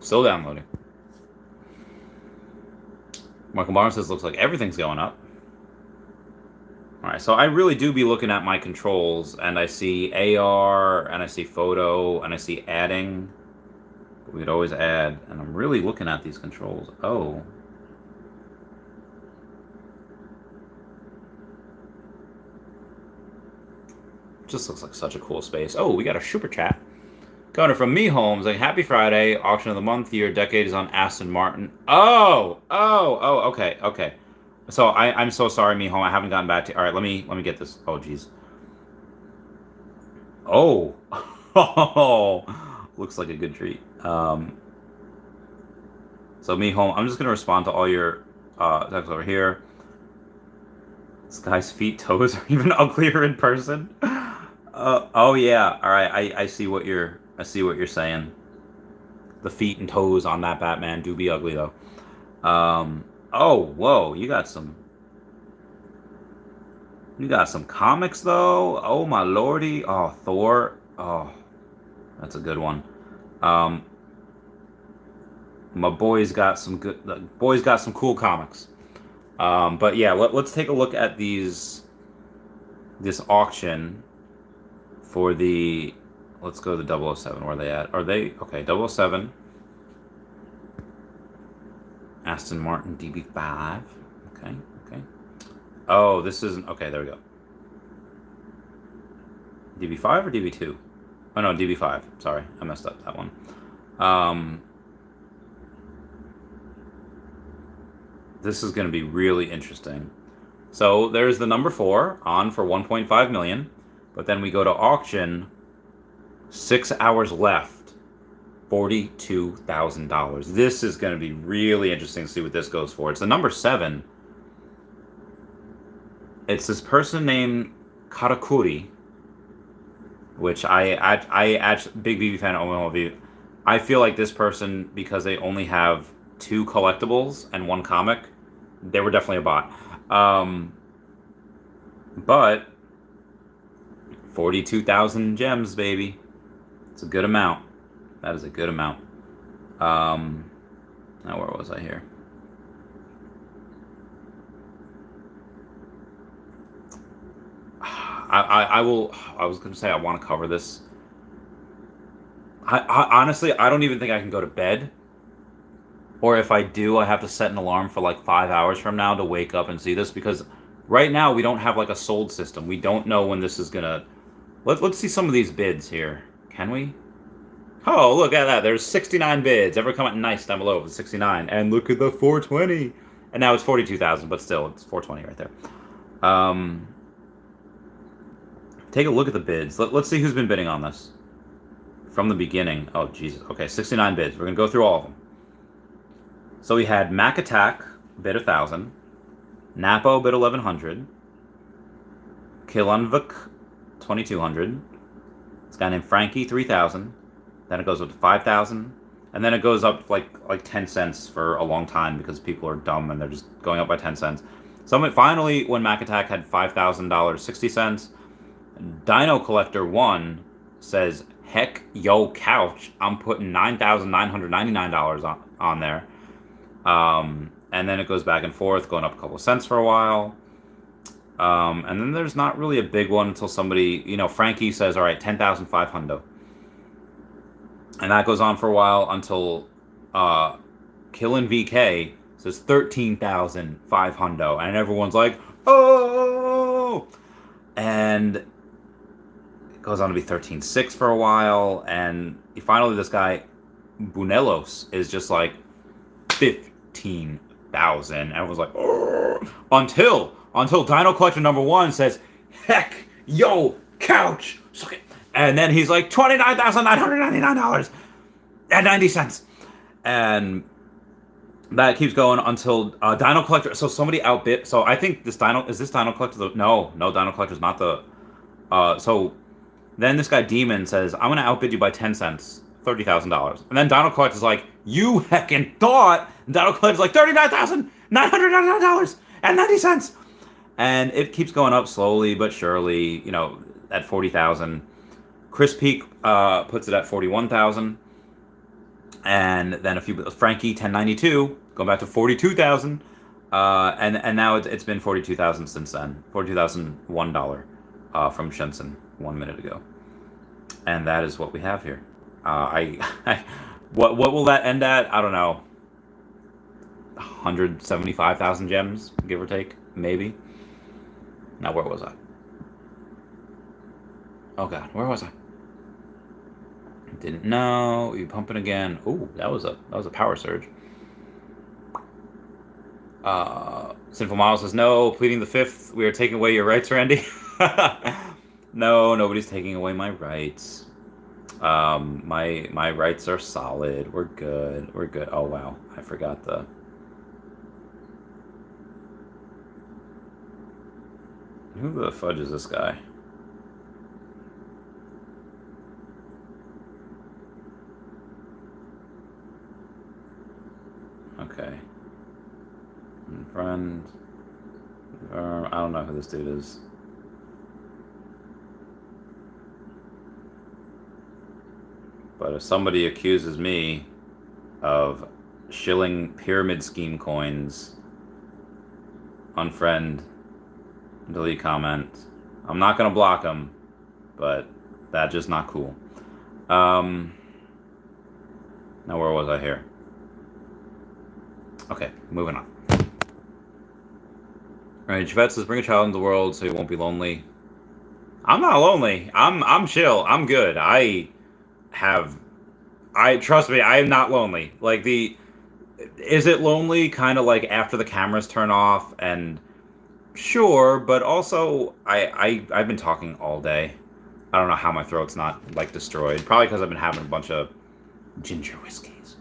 Still downloading. Michael Barnes says, "Looks like everything's going up." All right, so I really do be looking at my controls, and I see AR, and I see photo, and I see adding. But we'd always add, and I'm really looking at these controls. Oh. Just looks like such a cool space. Oh, we got a super chat. Coming from me, Holmes, like, happy Friday, auction of the month, year, decade is on Aston Martin. Oh, okay. So I'm so sorry, me, Home. I haven't gotten back to. All right, let me get this. Oh, jeez. Oh, looks like a good treat. So me, Home, I'm just gonna respond to all your texts over here. This guy's feet, toes are even uglier in person. Oh yeah. All right, I see what you're saying. The feet and toes on that Batman do be ugly though. Oh, whoa, you got some comics though. Oh my lordy. Oh, Thor. Oh, that's a good one. My boy's got some good. The boy's got some cool comics. But yeah, let's take a look at this auction for the. Let's go to the 007. Where are they at? Are they okay? 007. Aston Martin DB5. Okay. Oh, this isn't okay. There we go. DB5 or DB2? Oh no, DB5. Sorry, I messed up that one. This is going to be really interesting. So there's the number 4 on for 1.5 million, but then we go to auction. 6 hours left. $42,000. This is going to be really interesting to see what this goes for. It's the number 7. It's this person named Karakuri, which I big Veve fan. OMI. I feel like this person, because they only have 2 collectibles and 1 comic, they were definitely a bot. But 42,000 gems, baby. It's a good amount. That is a good amount. Now where was I here? I was gonna say I want to cover this. I honestly, I don't even think I can go to bed. Or if I do, I have to set an alarm for like 5 hours from now to wake up and see this, because right now we don't have like a sold system. We don't know when this is gonna. Let's see some of these bids here. Can we? Oh, look at that. There's 69 bids. Ever comment nice down below with 69. And look at the 420. And now it's 42,000, but still, it's 420 right there. Take a look at the bids. Let's see who's been bidding on this. From the beginning. Oh, Jesus. Okay, 69 bids. We're going to go through all of them. So we had Mac Attack bid 1,000. Napo bid 1,100. Kilunvik 2,200. This guy named Frankie 3,000. Then it goes up to 5,000, and then it goes up like 10 cents for a long time because people are dumb and they're just going up by 10 cents. So finally, when Mac Attack had $5,000, 60 cents, Dino Collector 1 says, "Heck yo couch, I'm putting $9,999 on there." And then it goes back and forth, going up a couple of cents for a while. And then there's not really a big one until somebody, Frankie says, "All right, 10,500." And that goes on for a while until Killin' VK says 13,500, and everyone's like, "Oh!" And it goes on to be 13.6 for a while, and finally this guy Bunelos is just like 15,000, and everyone's like, "Oh!" Until until Dino Collector number 1 says, heck, yo, couch, suck it. And then he's like, $29,999.90. And that keeps going until Dino Collector. So somebody outbid. So I think this Dino Collector. No, Dino Collector's not the. So then this guy Demon says, I'm gonna outbid you by 10 cents, $30,000. And then Dino Collector's like, you heckin' thought. And Dino Collector's like $39,999.90. And it keeps going up slowly but surely. You know, at 40,000. Chris Peak puts it at 41,000. And then Frankie 1092 going back to 42,000, and now it's been 42,000 since then. $42,001 from Shenzhen 1 minute ago, and that is what we have here. What will that end at? I don't know. 175,000 gems, give or take, maybe. Now where was I? Oh God, where was I? Didn't know. You pumping again? Ooh, that was a power surge. Sinful Miles says no. Pleading the fifth. We are taking away your rights, Randy. No, nobody's taking away my rights. My rights are solid. We're good. We're good. Oh wow, I forgot the. Who the fudge is this guy? Okay. Friend. I don't know who this dude is. But if somebody accuses me of shilling pyramid scheme coins, unfriend, delete comment. I'm not going to block them, but that's just not cool. Now where was I here? Okay, moving on. Right, Chavez says, bring a child into the world so you won't be lonely. I'm not lonely. I'm chill. I'm good. Trust me, I am not lonely. Like is it lonely kind of like after the cameras turn off? And sure, but also I've been talking all day. I don't know how my throat's not like destroyed. Probably because I've been having a bunch of ginger whiskeys.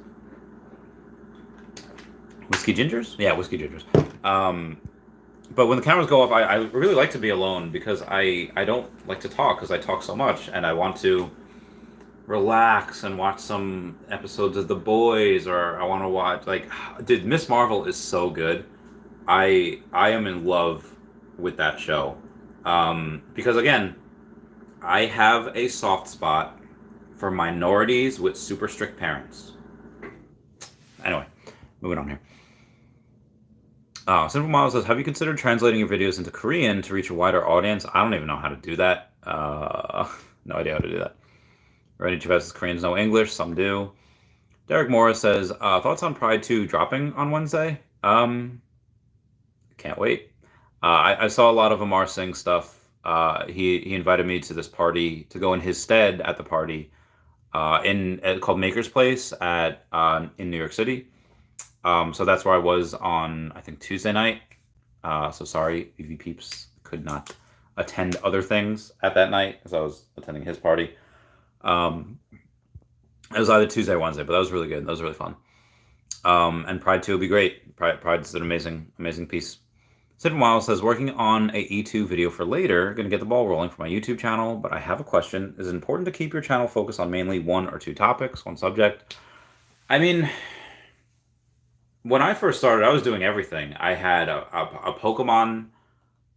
Whiskey gingers? Yeah, whiskey gingers. But when the cameras go off, I really like to be alone because I don't like to talk because I talk so much and I want to relax and watch some episodes of The Boys, or I want to watch dude, Miss Marvel is so good. I am in love with that show because again, I have a soft spot for minorities with super strict parents. Anyway, moving on here. Simple Miles says, have you considered translating your videos into Korean to reach a wider audience? I don't even know how to do that. No idea how to do that. Randy Chavez says, Koreans know English. Some do. Derek Morris says, thoughts on Pride 2 dropping on Wednesday? Can't wait. I saw a lot of Amar Singh stuff. He invited me to this party to go in his stead at the party called Maker's Place in New York City. So that's where I was on, I think, Tuesday night. So sorry, BV Peeps could not attend other things at that night as I was attending his party. It was either Tuesday or Wednesday, but that was really good. That was really fun. And Pride 2 will be great. Pride's an amazing piece. Sid Miles says, working on a E2 video for later, going to get the ball rolling for my YouTube channel, but I have a question. Is it important to keep your channel focused on mainly one or two topics, one subject? I mean, when I first started, I was doing everything. I had a Pokemon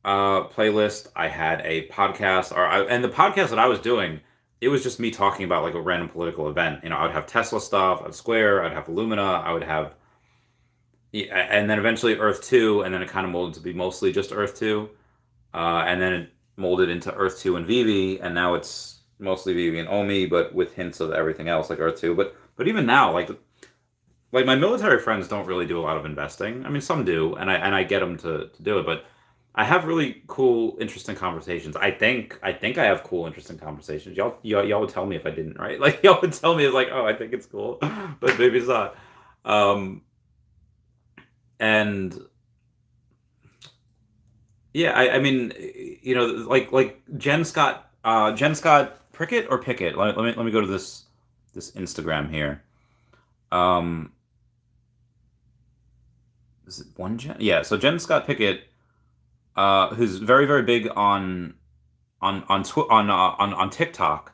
playlist. I had a podcast, and the podcast that I was doing, it was just me talking about like a random political event. You know, I would have Tesla stuff, I'd Square, I'd have Illumina, I would have, and then eventually Earth 2, and then it kind of molded to be mostly just Earth 2, and then it molded into Earth 2 and Veve, and now it's mostly Veve and OMI, but with hints of everything else like Earth 2. But even now, like my military friends don't really do a lot of investing. I mean, some do, and I get them to do it, but I have really cool, interesting conversations. I think I have cool, interesting conversations. Y'all would tell me if I didn't, right? Like y'all would tell me, it's like, oh, I think it's cool, but maybe it's not. And Yeah, I mean, like Jen Scott Prickett or Pickett. Let me go to this Instagram here. Um, is it one Jen? Yeah, so Jen Scott Pickett, who's very very big on TikTok.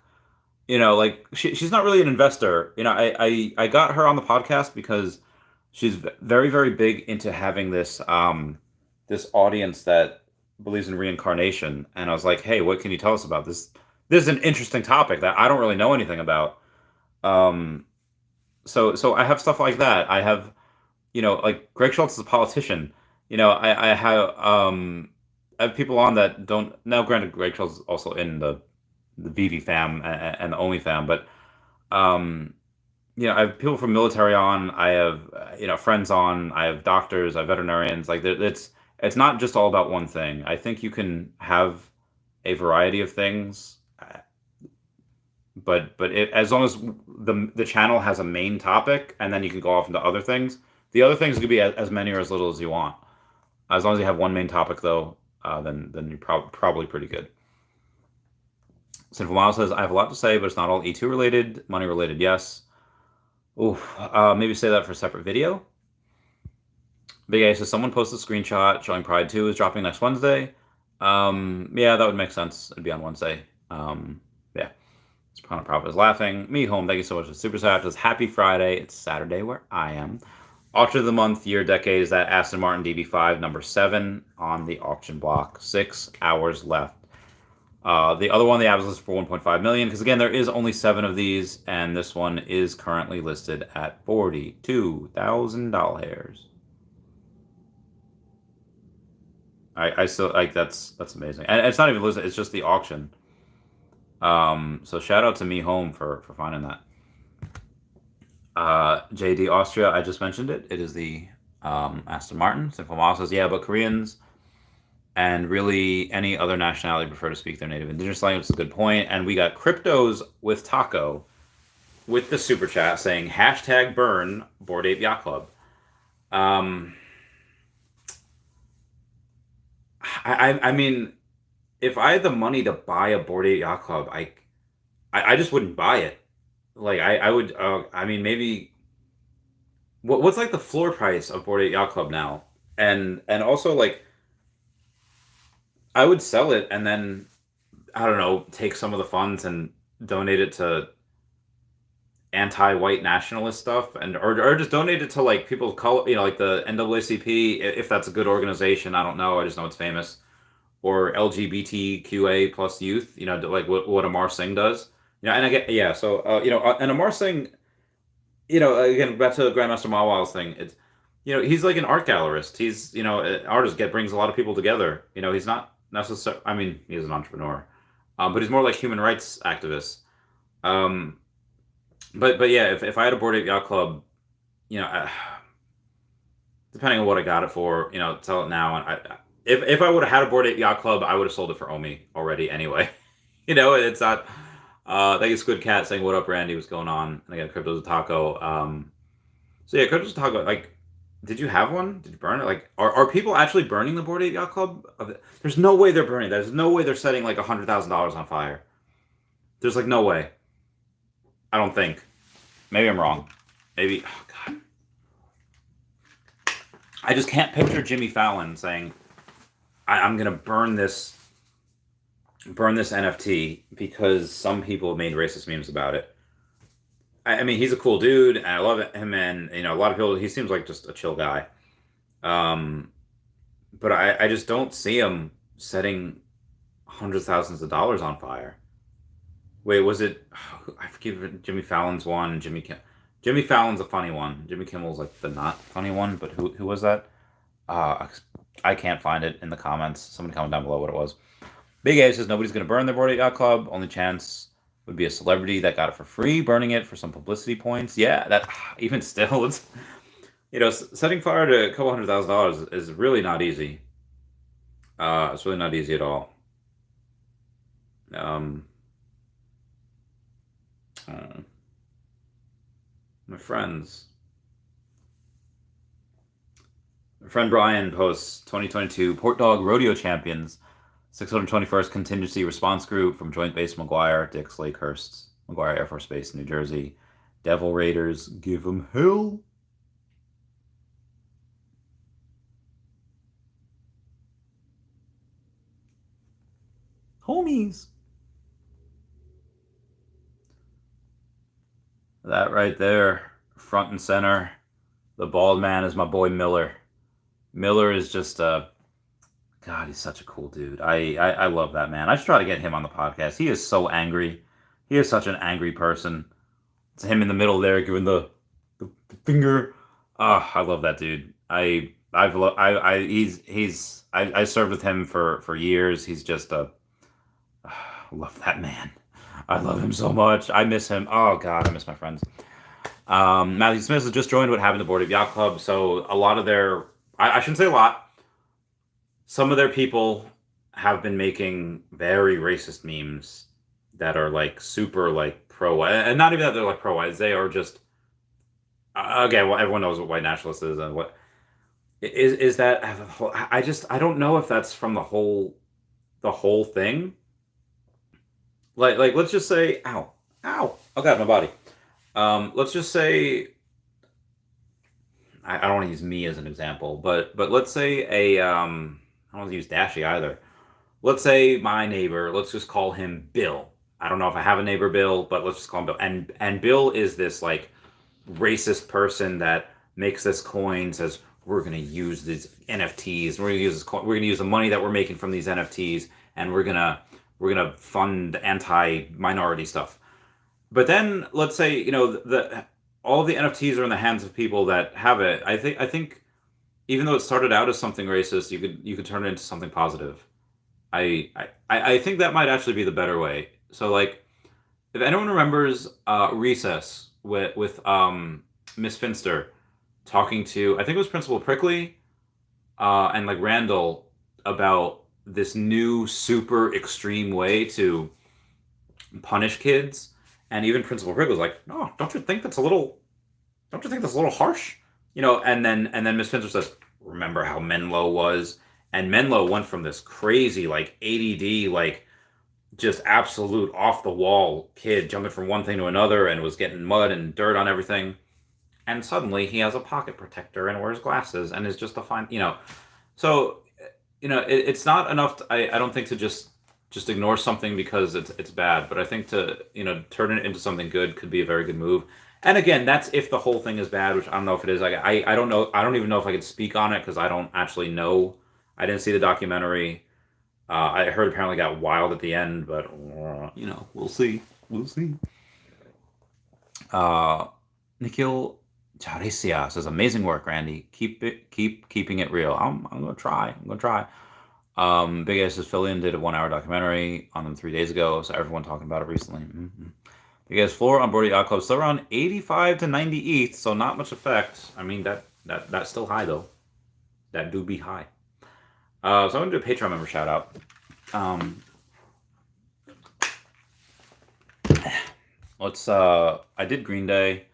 Like she's not really an investor. I got her on the podcast because she's very very big into having this audience that believes in reincarnation. And I was like, hey, what can you tell us about this? This is an interesting topic that I don't really know anything about. Um, so I have stuff like that. I have, like Greg Schultz is a politician. I have people on that don't. Now, granted, Greg Schultz is also in the Veve fam and the OMI fam, but um, I have people from military on. I have friends on. I have doctors. I have veterinarians. Like it's not just all about one thing. I think you can have a variety of things, but as long as the channel has a main topic, and then you can go off into other things. The other things could be as many or as little as you want. As long as you have one main topic, though, then you're probably pretty good. Sinful Miles says, I have a lot to say, but it's not all E2 related. Money related, yes. Ooh, maybe say that for a separate video. Big A says, someone posted a screenshot showing Pride 2 is dropping next Wednesday. Yeah, that would make sense. It'd be on Wednesday. Yeah. Soprano Prophet is laughing. Me home, thank you so much for Super Chat. It's Happy Friday. It's Saturday where I am. Auction of the month, year, decade is that Aston Martin DB5, number 7 on the auction block. 6 hours left. The other one, the average list for 1.5 million, because again, there is only 7 of these, and this one is currently listed at $42,000. I still like that's amazing, and it's not even listed; it's just the auction. So shout out to Me Home for finding that. JD Austria, I just mentioned it. It is the Aston Martin. Simple Mom says, yeah, but Koreans and really any other nationality prefer to speak their native indigenous language. It's a good point. And we got Cryptos with Taco with the super chat saying hashtag burn Bored Ape Yacht Club. I mean, if I had the money to buy a Bored Ape Yacht Club, I just wouldn't buy it. Like I would. I mean, maybe what's like the floor price of Bored Ape Yacht Club now, and also like I would sell it and then I don't know, take some of the funds and donate it to anti-white nationalist stuff, and or just donate it to like people of color, like the NAACP, if that's a good organization. I don't know. I just know it's famous. Or LGBTQA plus youth, like what Amar Singh does. And I get, yeah. So and Amar Singh, again back to the Grandmaster Mawil's thing. It's he's like an art gallerist. He's an artist brings a lot of people together. He's not necessarily. I mean, he's an entrepreneur, but he's more like human rights activist. But yeah, if I had a Bored Ape Yacht Club, depending on what I got it for, sell it now. And if I would have had a Bored Ape Yacht Club, I would have sold it for OMI already anyway. It's not. Thank you, Squid Cat, saying what up, Randy? What's going on? And again, Crypto's a Taco. So yeah, Crypto's a Taco. Like, did you have one? Did you burn it? Like, are people actually burning the Bored Ape Yacht Club? There's no way they're burning. There's no way they're setting like $100,000 on fire. There's like no way. I don't think. Maybe I'm wrong. Maybe. Oh God. I just can't picture Jimmy Fallon saying, I'm gonna burn this NFT because some people have made racist memes about it. I mean, he's a cool dude, and I love him, and a lot of people. He seems like just a chill guy. But I just don't see him setting hundreds of thousands of dollars on fire. Wait, was it? I forget. Jimmy Fallon's one. Jimmy Fallon's a funny one. Jimmy Kimmel's like the not funny one. But who was that? I can't find it in the comments. Somebody comment down below what it was. Big A says nobody's going to burn their Bored Ape Yacht Club. Only chance would be a celebrity that got it for free, burning it for some publicity points. Yeah, that even still, it's setting fire to a couple $100,000 is really not easy. It's really not easy at all. My friends. Friend Brian posts 2022 Port Dog Rodeo Champions, 621st Contingency Response Group from Joint Base McGuire, Dix Lakehurst, McGuire Air Force Base, New Jersey. Devil Raiders, give 'em hell. Homies. That right there, front and center. The bald man is my boy Miller. Miller is just God, he's such a cool dude. I love that man. I should try to get him on the podcast. He is so angry. He is such an angry person. It's him in the middle there giving the finger. Ah, I love that dude. I served with him for years. He's just a I love that man. I love him so much. I miss him. Oh God, I miss my friends. Matthew Smith has just joined What Happened to Board of Yacht Club. So a lot of their, I shouldn't say a lot. Some of their people have been making very racist memes that are like super like pro, and not even that they're like pro. They are just again. Well, everyone knows what white nationalist is, and what is that. I don't know if that's from the whole thing. Like let's just say, ow, oh God, my body. Let's just say I don't want to use me as an example, but let's say I don't want to use Dashy either. Let's say my neighbor, let's just call him Bill. I don't know if I have a neighbor Bill, but let's just call him Bill. And Bill is this like racist person that makes this coin, says we're gonna use these NFTs, we're gonna use this coin, we're gonna use the money that we're making from these NFTs, and we're gonna fund anti-minority stuff. But then let's say the all of the NFTs are in the hands of people that have it. I think even though it started out as something racist, you could turn it into something positive. I think that might actually be the better way. So like, if anyone remembers Recess with Miss Finster talking to, I think it was Principal Prickly and like Randall about this new super extreme way to punish kids, and even Principal Prickly was like, "No, don't you think that's a little harsh?" And then Miss Finster says, "Remember how Menlo was?" And Menlo went from this crazy like ADD, like just absolute off the wall kid jumping from one thing to another and was getting mud and dirt on everything, and suddenly he has a pocket protector and wears glasses and is just a fine, So it's not enough. I don't think to just ignore something because it's bad, but I think to turn it into something good could be a very good move. And again, that's if the whole thing is bad, which I don't know if it is. I don't know. I don't even know if I could speak on it because I don't actually know. I didn't see the documentary. I heard apparently got wild at the end, but we'll see. We'll see. Nikhil Charisia says, "Amazing work, Randy. Keeping it real." I'm gonna try. Big Ass Phillian did a 1 hour documentary on them 3 days ago, so everyone talking about it recently. Mm-hmm. Big Ass Floor on board the Yacht Club still around 85 to 90 ETH, so not much effect. I mean that's still high though. That do be high. So I'm gonna do a Patreon member shout out. I did Green Day.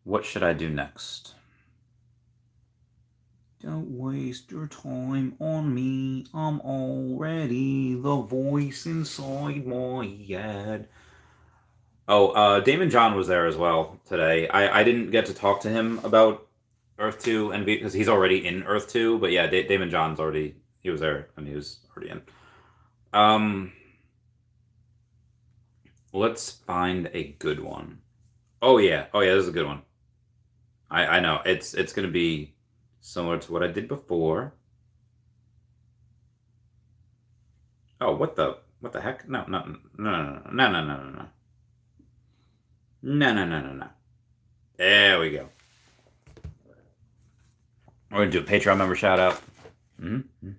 What should I do next? Don't waste your time on me. I'm already the voice inside my head. Oh, Damon John was there as well today. I didn't get to talk to him about Earth 2 and because he's already in Earth 2, but yeah, Damon John's he was there and he was already in. Let's find a good one. Oh yeah, this is a good one. I know it's gonna be similar to what I did before. Oh, what the heck? No. There we go. We're gonna do a Patreon member shout out. Mm-hmm.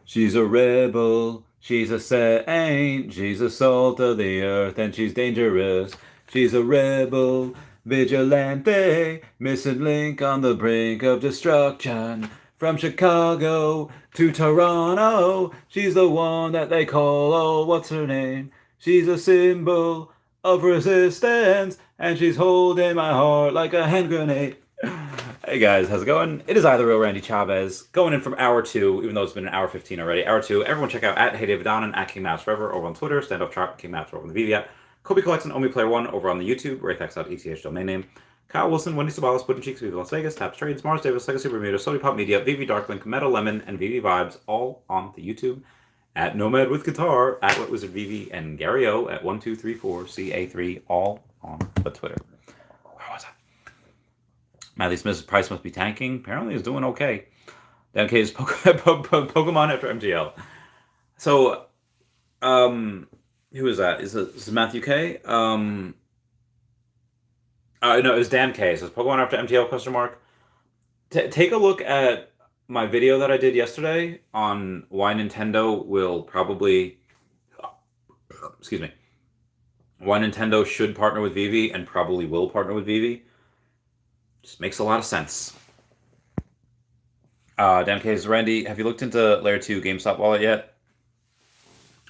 She's a rebel. She's a saint. She's a salt of the earth, and she's dangerous. She's a rebel. Vigilante, missing link on the brink of destruction. From Chicago to Toronto, she's the one that they call, oh, what's her name? She's a symbol of resistance, and she's holding my heart like a hand grenade. Hey guys, how's it going? It is I, the real Randy Chavez, going in from hour 2, even though it's been an hour 15 already. Hour 2, everyone check out at HeyDavidDon at KingMaps over on Twitter, Stand Up Chart, KingMaps over on the Veve app, Kobe Collects and OMI Player 1 over on the YouTube, Rayfax.eth domain name, Kyle Willson, Wendy Stibalis, Puddin Cheeks, Viva Las Vegas, Taps Trades, Mars Davis, Sega Super Bermuda, Sony Pop Media, Veve Darklink, Metal Lemon, and Veve Vibes, all on the YouTube, at Nomad with Guitar, at What Wizard Veve, and Gary O at 1234CA3, all on the Twitter. Where was I? Matthew Smith's price must be tanking. Apparently, he's doing okay. Dan K is Pokemon after MGL. So, who is that? Is it Matthew K? No, it was Dan K. It says Pokemon after MGL question mark. Take a look at my video that I did yesterday on why Nintendo will probably, excuse me, why Nintendo should partner with Veve and probably will partner with Veve. Just makes a lot of sense. Dan K. Randy, have you looked into Layer 2 GameStop wallet yet?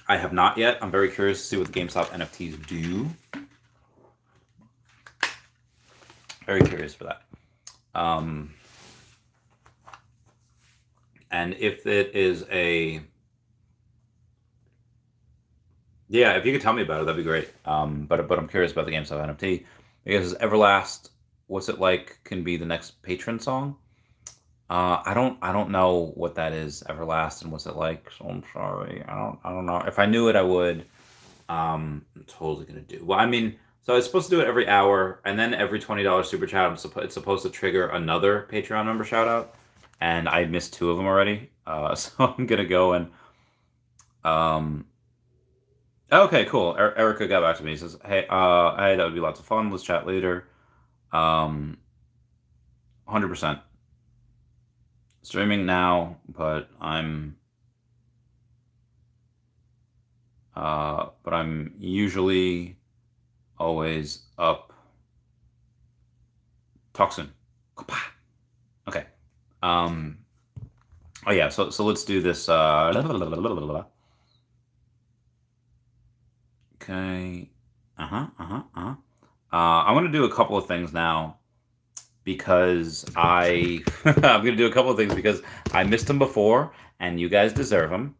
I have not yet. I'm very curious to see what the GameStop NFTs do. Very curious for that. And if it is a... Yeah, if you could tell me about it, that'd be great. But I'm curious about the GameStop NFT. Because Everlast, What's It Like can be the next patron song. I don't know what that is, Everlast and What's It Like, so I'm sorry. I don't know. If I knew it, I would. I'm totally gonna do. Well, I mean, so it's supposed to do it every hour, and then every $20 super chat, it's supposed to trigger another Patreon member shout out, and I missed 2 of them already. So I'm gonna go and okay, cool. Erica got back to me. He says, hey, that would be lots of fun. Let's chat later. 100%. Streaming now, but I'm usually always up. Talk soon. Okay. Oh yeah, so let's do this. Okay. I want to do a couple of things now because I'm going to do a couple of things because I missed them before and you guys deserve them.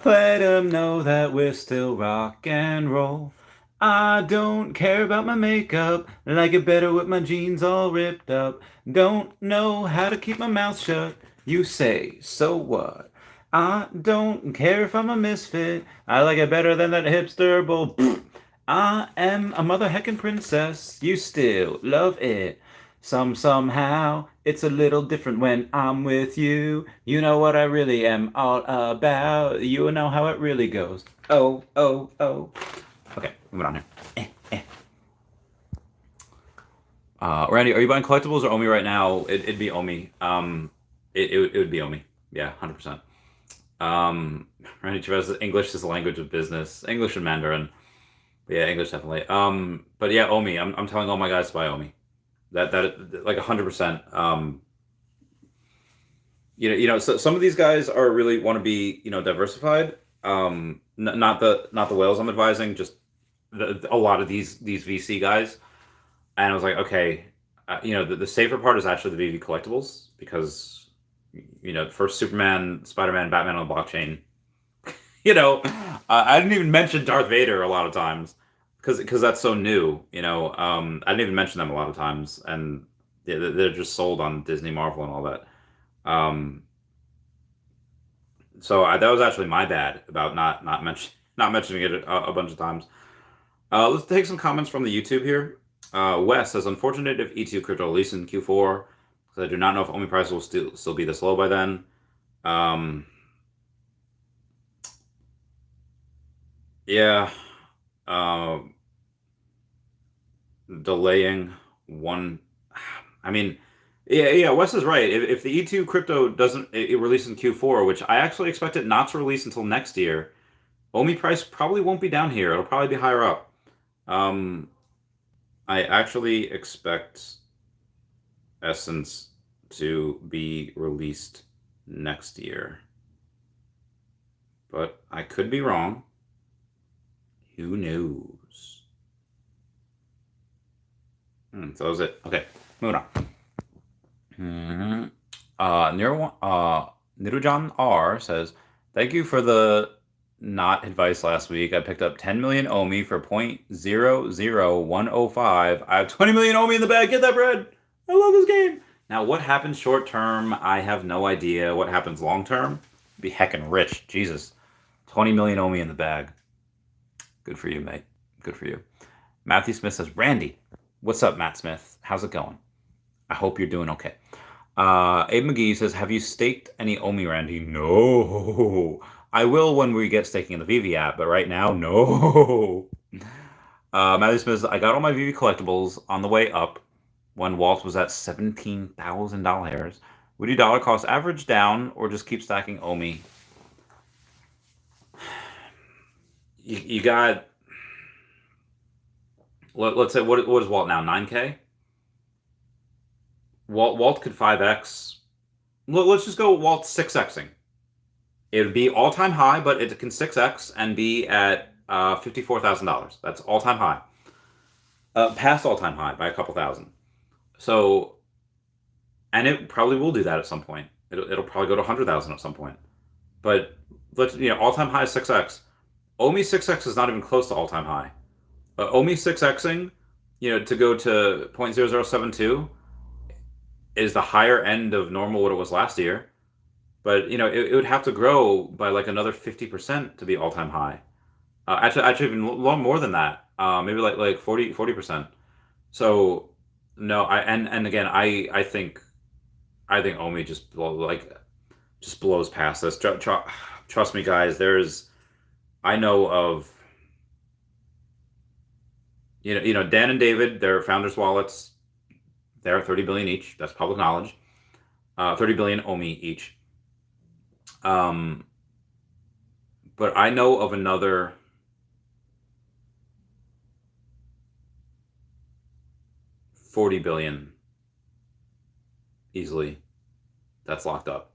Let them know that we're still rock and roll. I don't care about my makeup, like it better with my jeans all ripped up. Don't know how to keep my mouth shut. You say, so what? I don't care if I'm a misfit. I like it better than that hipster bull. I am a mother heckin' princess. You still love it. Somehow, it's a little different when I'm with you. You know what I really am all about. You know how it really goes. Oh. Okay, moving on here. Randy, are you buying collectibles or OMI right now? It'd be OMI. It would be OMI. Yeah, 100%. Randy Chavez says English is the language of business. English and Mandarin. Yeah, English definitely. But yeah, OMI. I'm telling all my guys to buy OMI. That like 100%. So some of these guys are really want to be diversified. Not the whales I'm advising, just a lot of these VC guys. And I was like, okay, the safer part is actually the Veve collectibles because first Superman, Spider-Man, Batman on the blockchain. I didn't even mention Darth Vader a lot of times because that's so new. I didn't even mention them a lot of times, and they're just sold on Disney, Marvel, and all that. So that was actually my bad about not mentioning it a bunch of times. Let's take some comments from the YouTube here. Wes says, unfortunate if E2 crypto release in Q4, because I do not know if OMI price will still be this low by then. Yeah. Delaying one. I mean, yeah. Wes is right. If the E2 crypto doesn't release in Q4, which I actually expect it not to release until next year, OMI price probably won't be down here. It'll probably be higher up. I actually expect Essence to be released next year, but I could be wrong. Who knows? So that was it. Okay, moving on. Nirujan R says, thank you for the not advice last week. I picked up 10 million OMI for 0.00105. I have 20 million OMI in the bag. Get that bread. I love this game. Now, what happens short term? I have no idea. What happens long term? Be heckin' rich. Jesus. 20 million OMI in the bag. Good for you, mate. Good for you. Matthew Smith says, Randy. What's up, Matt Smith? How's it going? I hope you're doing okay. Abe McGee says, have you staked any OMI, Randy? No. I will when we get staking in the Veve app, but right now, no. Matthew Smith says, I got all my Veve collectibles on the way up when Walt was at $17,000. Would you dollar cost average down or just keep stacking OMI? You got, let's say, what is Walt now, 9K? Walt could 5x. Let's just go Walt 6xing. It would be all-time high, but it can 6x and be at $54,000. That's all-time high. Past all-time high by a couple thousand. So, and it probably will do that at some point. It'll probably go to 100,000 at some point. But let's, all-time high is 6x. OMI 6x is not even close to all-time high. OMI 6xing, to go to 0.0072 is the higher end of normal what it was last year. But, it would have to grow by like another 50% to be all-time high. Actually even more than that. Maybe like 40%. So, no, again, I think OMI just blows past this. Trust me, guys, I know of, Dan and David, their founders' wallets, they're 30 billion each. That's public knowledge. 30 billion OMI each. But I know of another 40 billion easily that's locked up.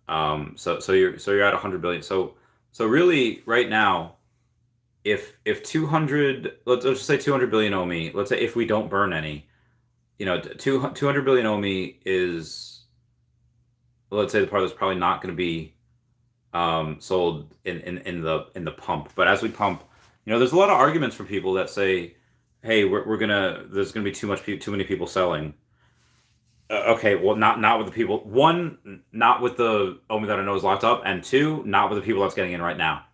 So you're at 100 billion. So really right now, if 200, let's just say 200 billion OMI, let's say if we don't burn any, 200 billion OMI is, let's say the part that's probably not going to be sold in the pump. But as we pump, there's a lot of arguments for people that say, hey, there's gonna be too many people selling. Okay, well, not with the people. One, not with the OMI that I know is locked up, and two, not with the people that's getting in right now.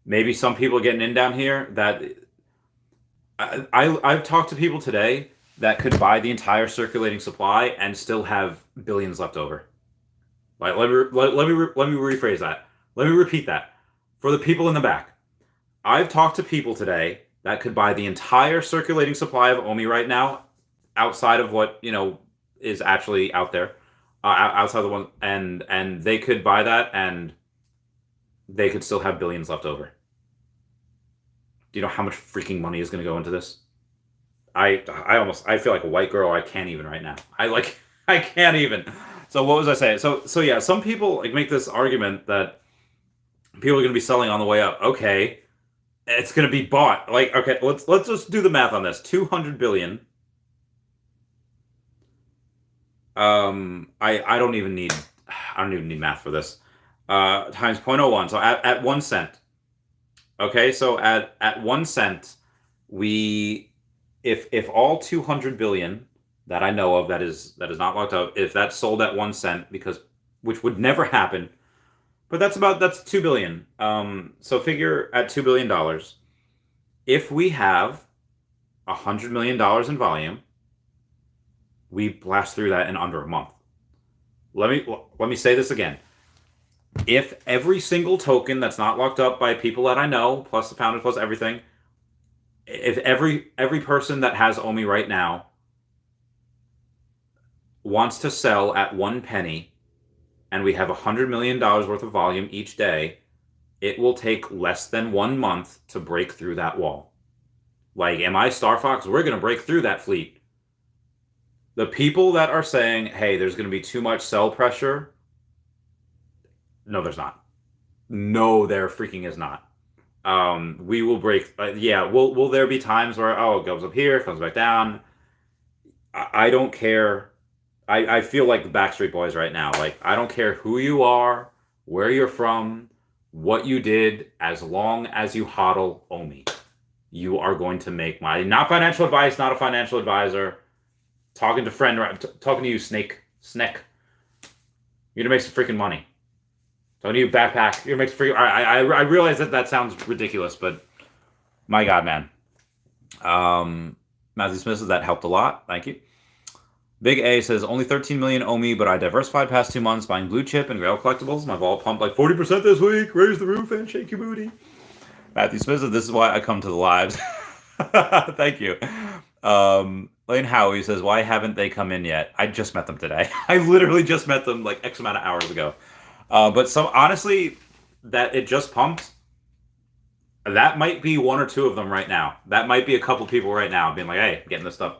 Maybe some people are getting in down here that I've talked to people today that could buy the entire circulating supply and still have billions left over. Like, let me rephrase that. Let me repeat that. For the people in the back, I've talked to people today that could buy the entire circulating supply of OMI right now, outside of what is actually out there, outside the one, and they could buy that, and they could still have billions left over. Do you know how much freaking money is going to go into this? I feel like a white girl. I can't even right now. I can't even. So what was I saying? So yeah, some people make this argument that people are going to be selling on the way up. Okay, it's going to be bought. Okay, let's just do the math on this. 200 billion. I don't even need math for this. Times 0.01. So at 1 cent. Okay, so at 1 cent, if all 200 billion that I know of that is not locked up, if that's sold at 1 cent, which would never happen, but that's 2 billion. So figure at $2 billion. If we have $100 million in volume, we blast through that in under a month. Let me say this again. If every single token that's not locked up by people that I know, plus the founders, plus everything, if every person that has OMI right now wants to sell at 1 penny, and we have $100 million worth of volume each day, it will take less than 1 month to break through that wall. Am I Star Fox? We're going to break through that fleet. The people that are saying, hey, there's going to be too much sell pressure, no, there's not. No, there freaking is not. We will break. Will there be times where, it goes up here, comes back down? I don't care. I feel like the Backstreet Boys right now. Like, I don't care who you are, where you're from, what you did, as long as you hodl OMI. You are going to make money. Not financial advice, not a financial advisor. Talking to talking to you, Snake. You're gonna make some freaking money. Talking to you, backpack. You're gonna make some freaking. I realize that sounds ridiculous, but my God, man. Matthew Smith says that helped a lot. Thank you. Big A says only 13 million OMI, but I diversified past 2 months buying blue chip and grail collectibles. My vault pumped like 40% this week. Raise the roof and shake your booty. Matthew Smith says this is why I come to the lives. Thank you. Lane Howie says, why haven't they come in yet? I just met them today. I literally just met them like X amount of hours ago. But honestly, that it just pumped. That might be 1 or 2 of them right now. That might be a couple people right now being like, hey, getting this stuff.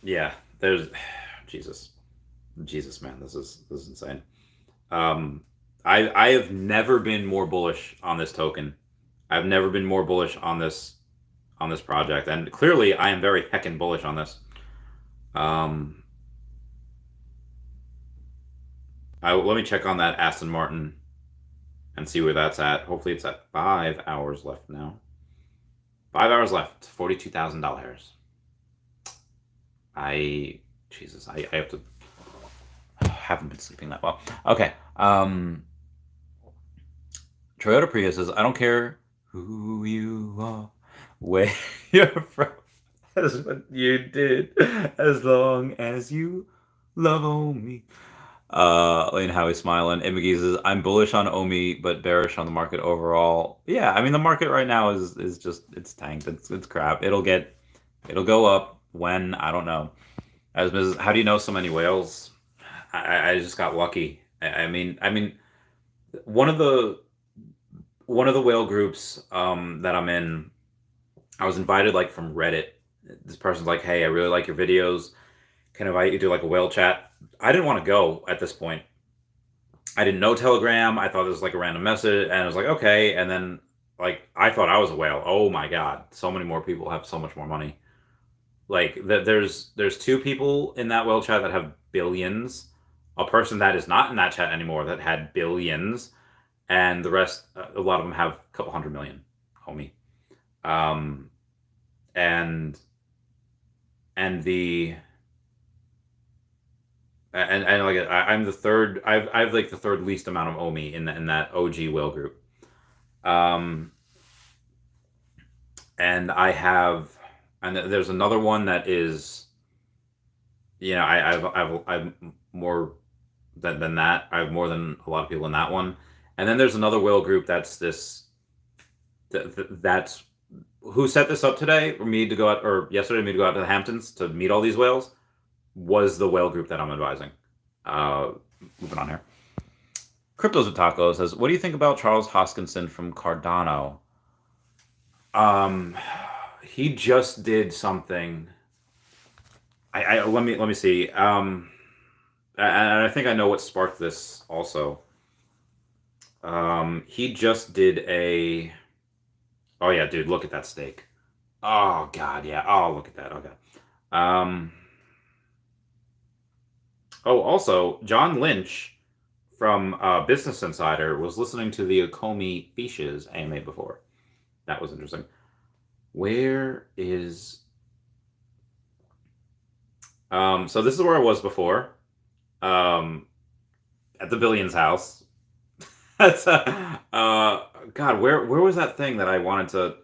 Yeah, there's Jesus, man, this is insane. I have never been more bullish on this token. I've never been more bullish on this project, and clearly I am very heckin' bullish on this. Let me check on that Aston Martin and see where that's at. Hopefully it's at 5 hours left now. 5 hours left, $42,000. I have to. Haven't been sleeping that well. Okay. Toyota Prius says, I don't care who you are, where you're from. That's what you did, as long as you love OMI. Lane Howie's smiling. McGee says, I'm bullish on OMI, but bearish on the market overall. Yeah, I mean, the market right now is just, it's tanked. It's crap. It'll go up when, I don't know. As Mrs. How do you know so many whales? I just got lucky. I mean, one of the whale groups that I'm in, I was invited like from Reddit. This person's like, hey, I really like your videos. Can I invite you to like a whale chat? I didn't want to go at this point. I didn't know Telegram. I thought it was like a random message, and I was like, okay. And then like I thought I was a whale. Oh my God, so many more people have so much more money. Like there's 2 people in that whale chat that have billions. A person that is not in that chat anymore that had billions, and the rest, a lot of them have a couple 100 million. Homie, and like I'm the third. I've like the third least amount of OMI in that OG whale group, and I have. And there's another one that is, I've more than that. I have more than a lot of people in that one. And then there's another whale group that's that's who set this up today for me to go out, or yesterday, me to go out to the Hamptons to meet all these whales, was the whale group that I'm advising. Moving on here. Cryptos with Tacos says, what do you think about Charles Hoskinson from Cardano? He just did something. Let me see. And I think I know what sparked this also. He just did a. Oh yeah, dude, look at that stake. Oh God, yeah. Oh, look at that. Okay. Oh, also, John Lynch from Business Insider was listening to the Okomi Fishes AMA before. That was interesting. Where is... so this is where I was before. At the Billions house. That's God, where was that thing that I wanted to...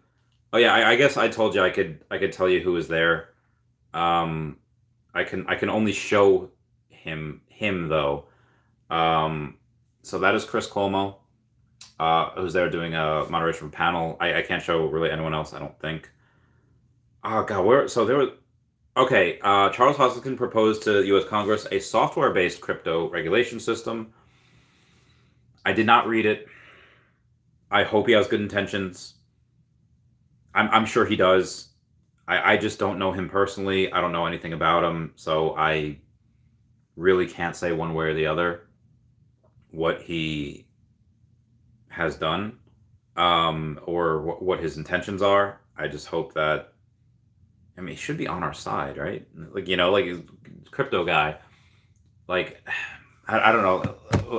Oh yeah, I guess I told you I could tell you who was there. I can only show him though. So that is Chris Cuomo, who's there doing a moderation panel. I can't show really anyone else, I don't think. Oh God, so there was... Okay, Charles Hoskinson proposed to the U.S. Congress a software-based crypto regulation system. I did not read it. I hope he has good intentions. I'm sure he does. I just don't know him personally. I don't know anything about him, so I really can't say one way or the other what he has done, or what his intentions are. I just hope that, I mean, he should be on our side, right? Like, like crypto guy, like, I don't know.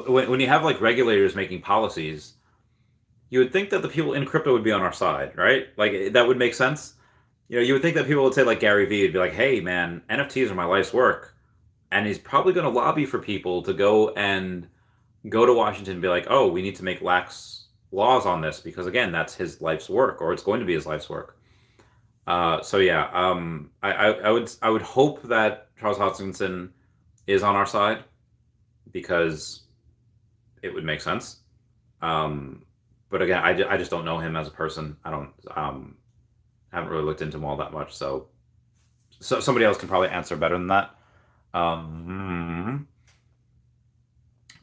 When you have like regulators making policies, you would think that the people in crypto would be on our side, right? Like that would make sense. You would think that people would say like Gary Vee would be like, "Hey, man, NFTs are my life's work," and he's probably going to lobby for people to go to Washington and be like, "Oh, we need to make lax laws on this because again, that's his life's work, or it's going to be his life's work." So yeah, I would hope that Charles Hoskinson is on our side because it would make sense. But again, I just don't know him as a person. I don't haven't really looked into him all that much. So somebody else can probably answer better than that.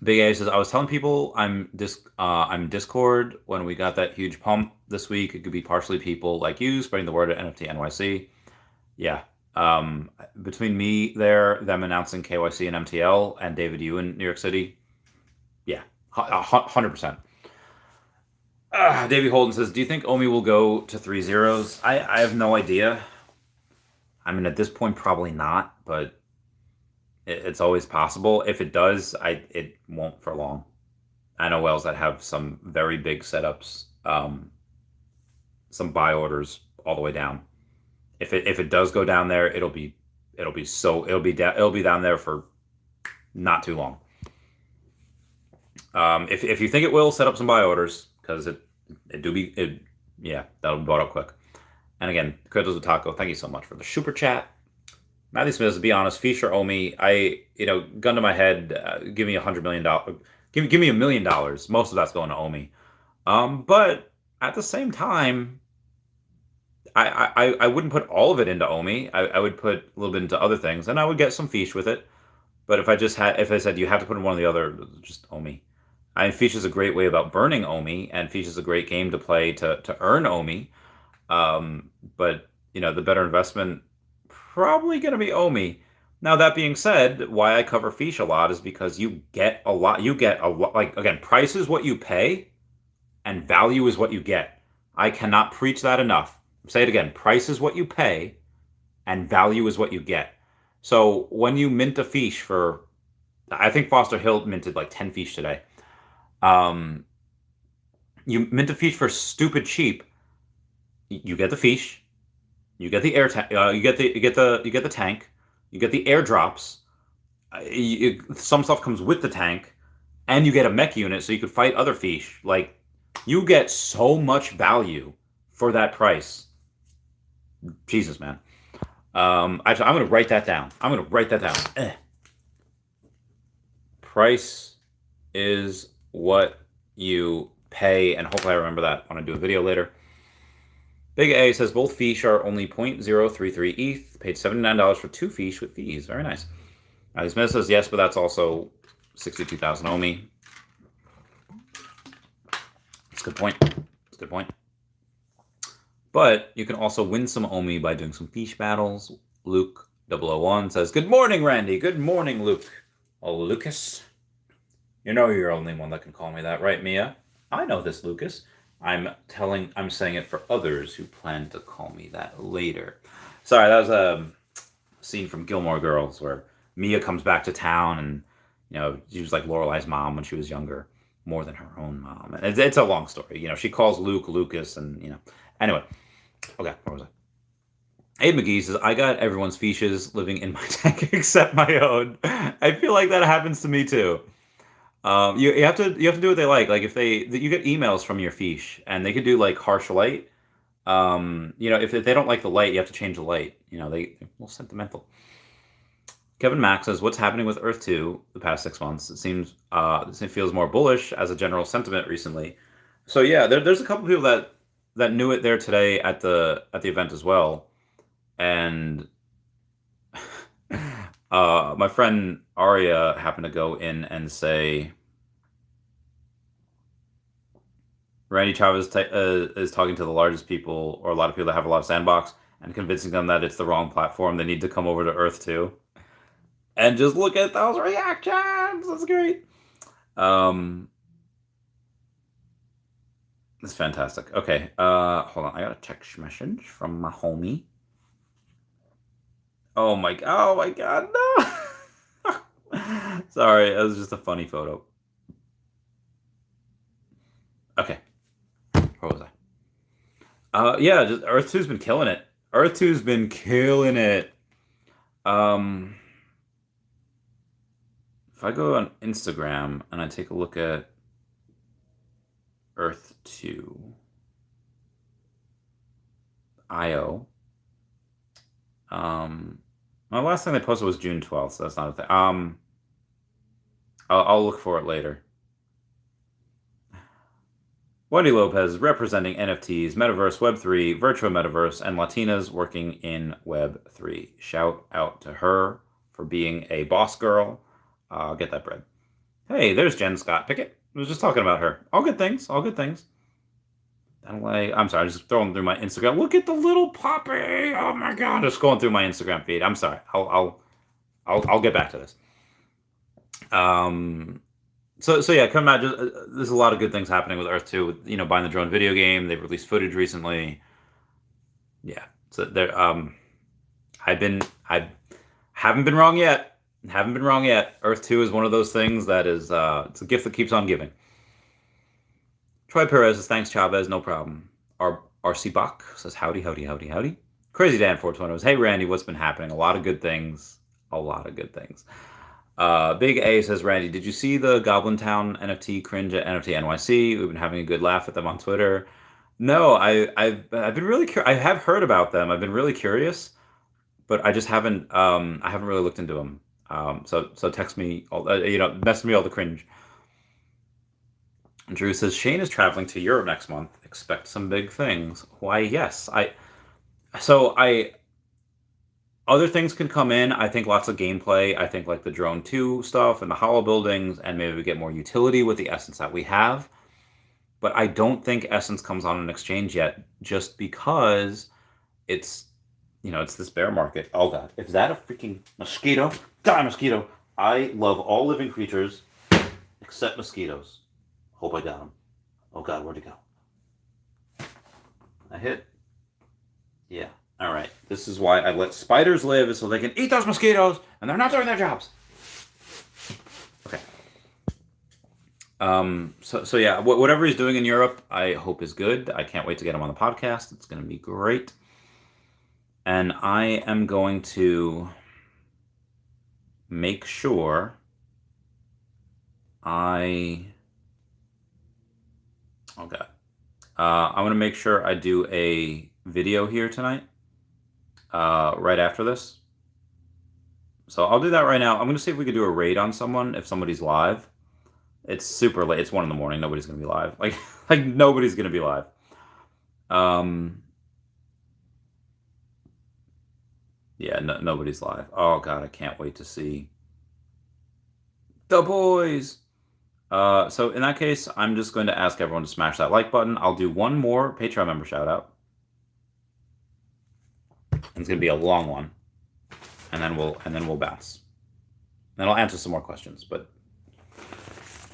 Big A says I was telling people I'm Discord when we got that huge pump this week. It could be partially people like you spreading the word at NFT NYC. Yeah. Between me there, them announcing KYC and MTL, and David Yu in New York City. Yeah, 100%. Davey Holden says, do you think OMI will go to 3 zeros? I have no idea. I mean, at this point, probably not, but it's always possible. If it does, it won't for long. I know wells that have some very big setups, some buy orders all the way down. If it does go down there, it'll be down there for not too long. If you think it will, set up some buy orders because that'll be bought up quick. And again, Cryptos with Taco, thank you so much for the super chat. Matthew Smith, to be honest, Fish or OMI, gun to my head, give me $100 million. Give me $1 million. Most of that's going to OMI. But at the same time, I wouldn't put all of it into OMI. I would put a little bit into other things, and I would get some Fish with it. But if I said you have to put in one or the other, just OMI. I mean, Fish is a great way about burning OMI, and Fish is a great game to play to earn OMI. But the better investment probably going to be OMI. Now that being said, why I cover Fish a lot is because you get a lot. Like again, price is what you pay, and value is what you get. I cannot preach that enough. Say it again: price is what you pay, and value is what you get. So when you mint a Fish for, I think Foster Hill minted like 10 Fish today. You mint a Fish for stupid cheap. You get the Fish, you get the air tank, you get the tank, you get the airdrops. Some stuff comes with the tank, and you get a mech unit so you could fight other Fish. Like you get so much value for that price. Jesus, man. Actually, I'm going to write that down. Price is what you pay, and hopefully I remember that when I do a video later. Big A says both Fish are only 0.033 ETH. Paid $79 for 2 Fish with fees. Very nice. Smith says yes, but that's also 62,000 OMI. That's a good point. But you can also win some OMI by doing some Fish battles. Luke 001 says, good morning, Randy. Good morning, Luke. Oh, Lucas. You're the only one that can call me that, right, Mia? I know this, Lucas. I'm saying it for others who plan to call me that later. Sorry, that was a scene from Gilmore Girls where Mia comes back to town and, she was like Lorelai's mom when she was younger, more than her own mom. And it's a long story. She calls Luke Lucas and, Anyway, okay, where was I? Abe McGee says, I got everyone's Fishes living in my tank except my own. I feel like that happens to me too. You have to do what they like. Like if you get emails from your Fish and they could do like harsh light. If they don't like the light, you have to change the light. They're a little sentimental. Kevin Max says, what's happening with Earth 2 the past 6 months? It seems it feels more bullish as a general sentiment recently. So yeah, there's a couple people that knew it there today at the event as well. And my friend Arya happened to go in and say, Randy Chavez is talking to the largest people, or a lot of people that have a lot of sandbox, and convincing them that it's the wrong platform. They need to come over to Earth 2. And just look at those reactions. That's great. It's fantastic. Okay, hold on. I got a text message from my homie. Oh my god, no! Sorry, it was just a funny photo. Okay, where was I? Yeah, just Earth 2's been killing it. Earth 2's been killing it. If I go on Instagram and I take a look at Earth 2 IO, my last thing they posted was June 12th, so that's not a thing. I'll look for it later. Wendy Lopez representing NFTs, Metaverse, Web3, Virtual Metaverse, and Latinas working in Web3. Shout out to her for being a boss girl. Get that bread. Hey, there's Jen Scott Pickett. I was just talking about her. All good things. All good things. I'm sorry, I'm just throwing through my Instagram. Look at the little puppy. Oh my god, just going through my Instagram feed. I'm sorry. I'll get back to this. So yeah, come out. There's a lot of good things happening with Earth 2. You know, buying the drone video game. They've released footage recently. Yeah. So there. I haven't been wrong yet. Haven't been wrong yet. Earth 2 is one of those things that is it's a gift that keeps on giving. Troy Perez says, thanks, Chavez, no problem. RC Bach says, howdy, howdy, howdy, howdy. Crazy Dan 420 was, hey, Randy, what's been happening? A lot of good things. A lot of good things. Big A says, Randy, did you see the Goblin Town NFT cringe at NFT NYC? We've been having a good laugh at them on Twitter. No, I've been really curious. I have heard about them. I've been really curious, but I just haven't really looked into them. So text me, message me all the cringe. Drew says, Shane is traveling to Europe next month. Expect some big things. Why, yes. Other things can come in. I think lots of gameplay. I think like the Drone 2 stuff and the hollow buildings, and maybe we get more utility with the Essence that we have. But I don't think Essence comes on an exchange yet, just because it's this bear market. Oh god, is that a freaking mosquito? Die, mosquito! I love all living creatures except mosquitoes. Hope I got him. Oh god, where'd he go? I hit. Yeah. All right. This is why I let spiders live, so they can eat those mosquitoes, and they're not doing their jobs. Okay. So yeah, whatever he's doing in Europe, I hope is good. I can't wait to get him on the podcast. It's going to be great. And I am going to make sure I'm going to make sure I do a video here tonight, right after this. So I'll do that right now. I'm going to see if we could do a raid on someone if somebody's live. It's super late. It's 1 a.m. Nobody's going to be live. Like nobody's going to be live. Yeah, nobody's live. Oh god, I can't wait to see the boys. So in that case, I'm just going to ask everyone to smash that like button. I'll do one more Patreon member shout out. It's going to be a long one, and then we'll bounce. Then I'll answer some more questions. But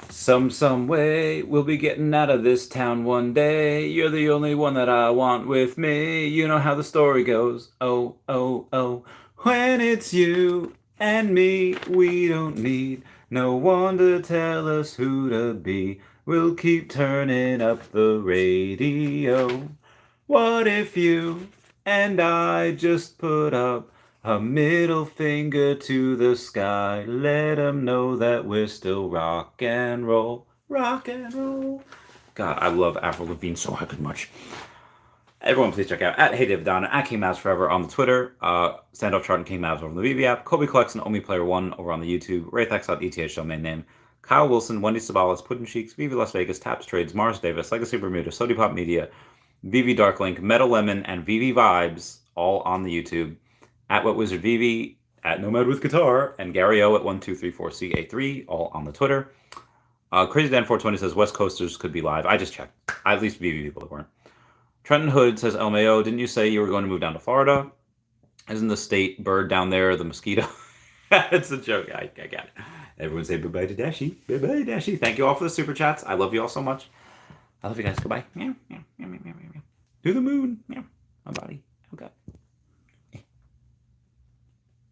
some way we'll be getting out of this town one day. You're the only one that I want with me. You know how the story goes. Oh, oh, oh. When it's you and me, we don't need no one to tell us who to be. We'll keep turning up the radio. What if you and I just put up a middle finger to the sky? Let them know that we're still rock and roll. Rock and roll. God, I love Avril Lavigne so fucking much. Everyone, please check out at HeyDaveDonna, at King Mavs Forever on the Twitter, Standoff Chart and King Mavs over on the Veve app, Kobe Collection, OMI Player 1 over on the YouTube, WraithX.eth domain name, Kyle Willson, Wendy Stibalis, Puddin' Cheeks, Veve Las Vegas, Taps Trades, Mars Davis, Legacy Bermuda, Sody Pop Media, Veve Darklink, Meta Lemon, and Veve Vibes, all on the YouTube, at What Wizard Veve, at Nomad with Guitar, and Gary O at 1234CA3, all on the Twitter. Crazy Dan 420 says West Coasters could be live. I just checked. At least Veve people that weren't. Trenton Hood says, LMAO, didn't you say you were going to move down to Florida? Isn't the state bird down there the mosquito? It's a joke. I got it. Everyone say bye-bye to Dashi. Bye-bye, Dashi. Thank you all for the super chats. I love you all so much. I love you guys. Goodbye. To the moon. My body. Okay.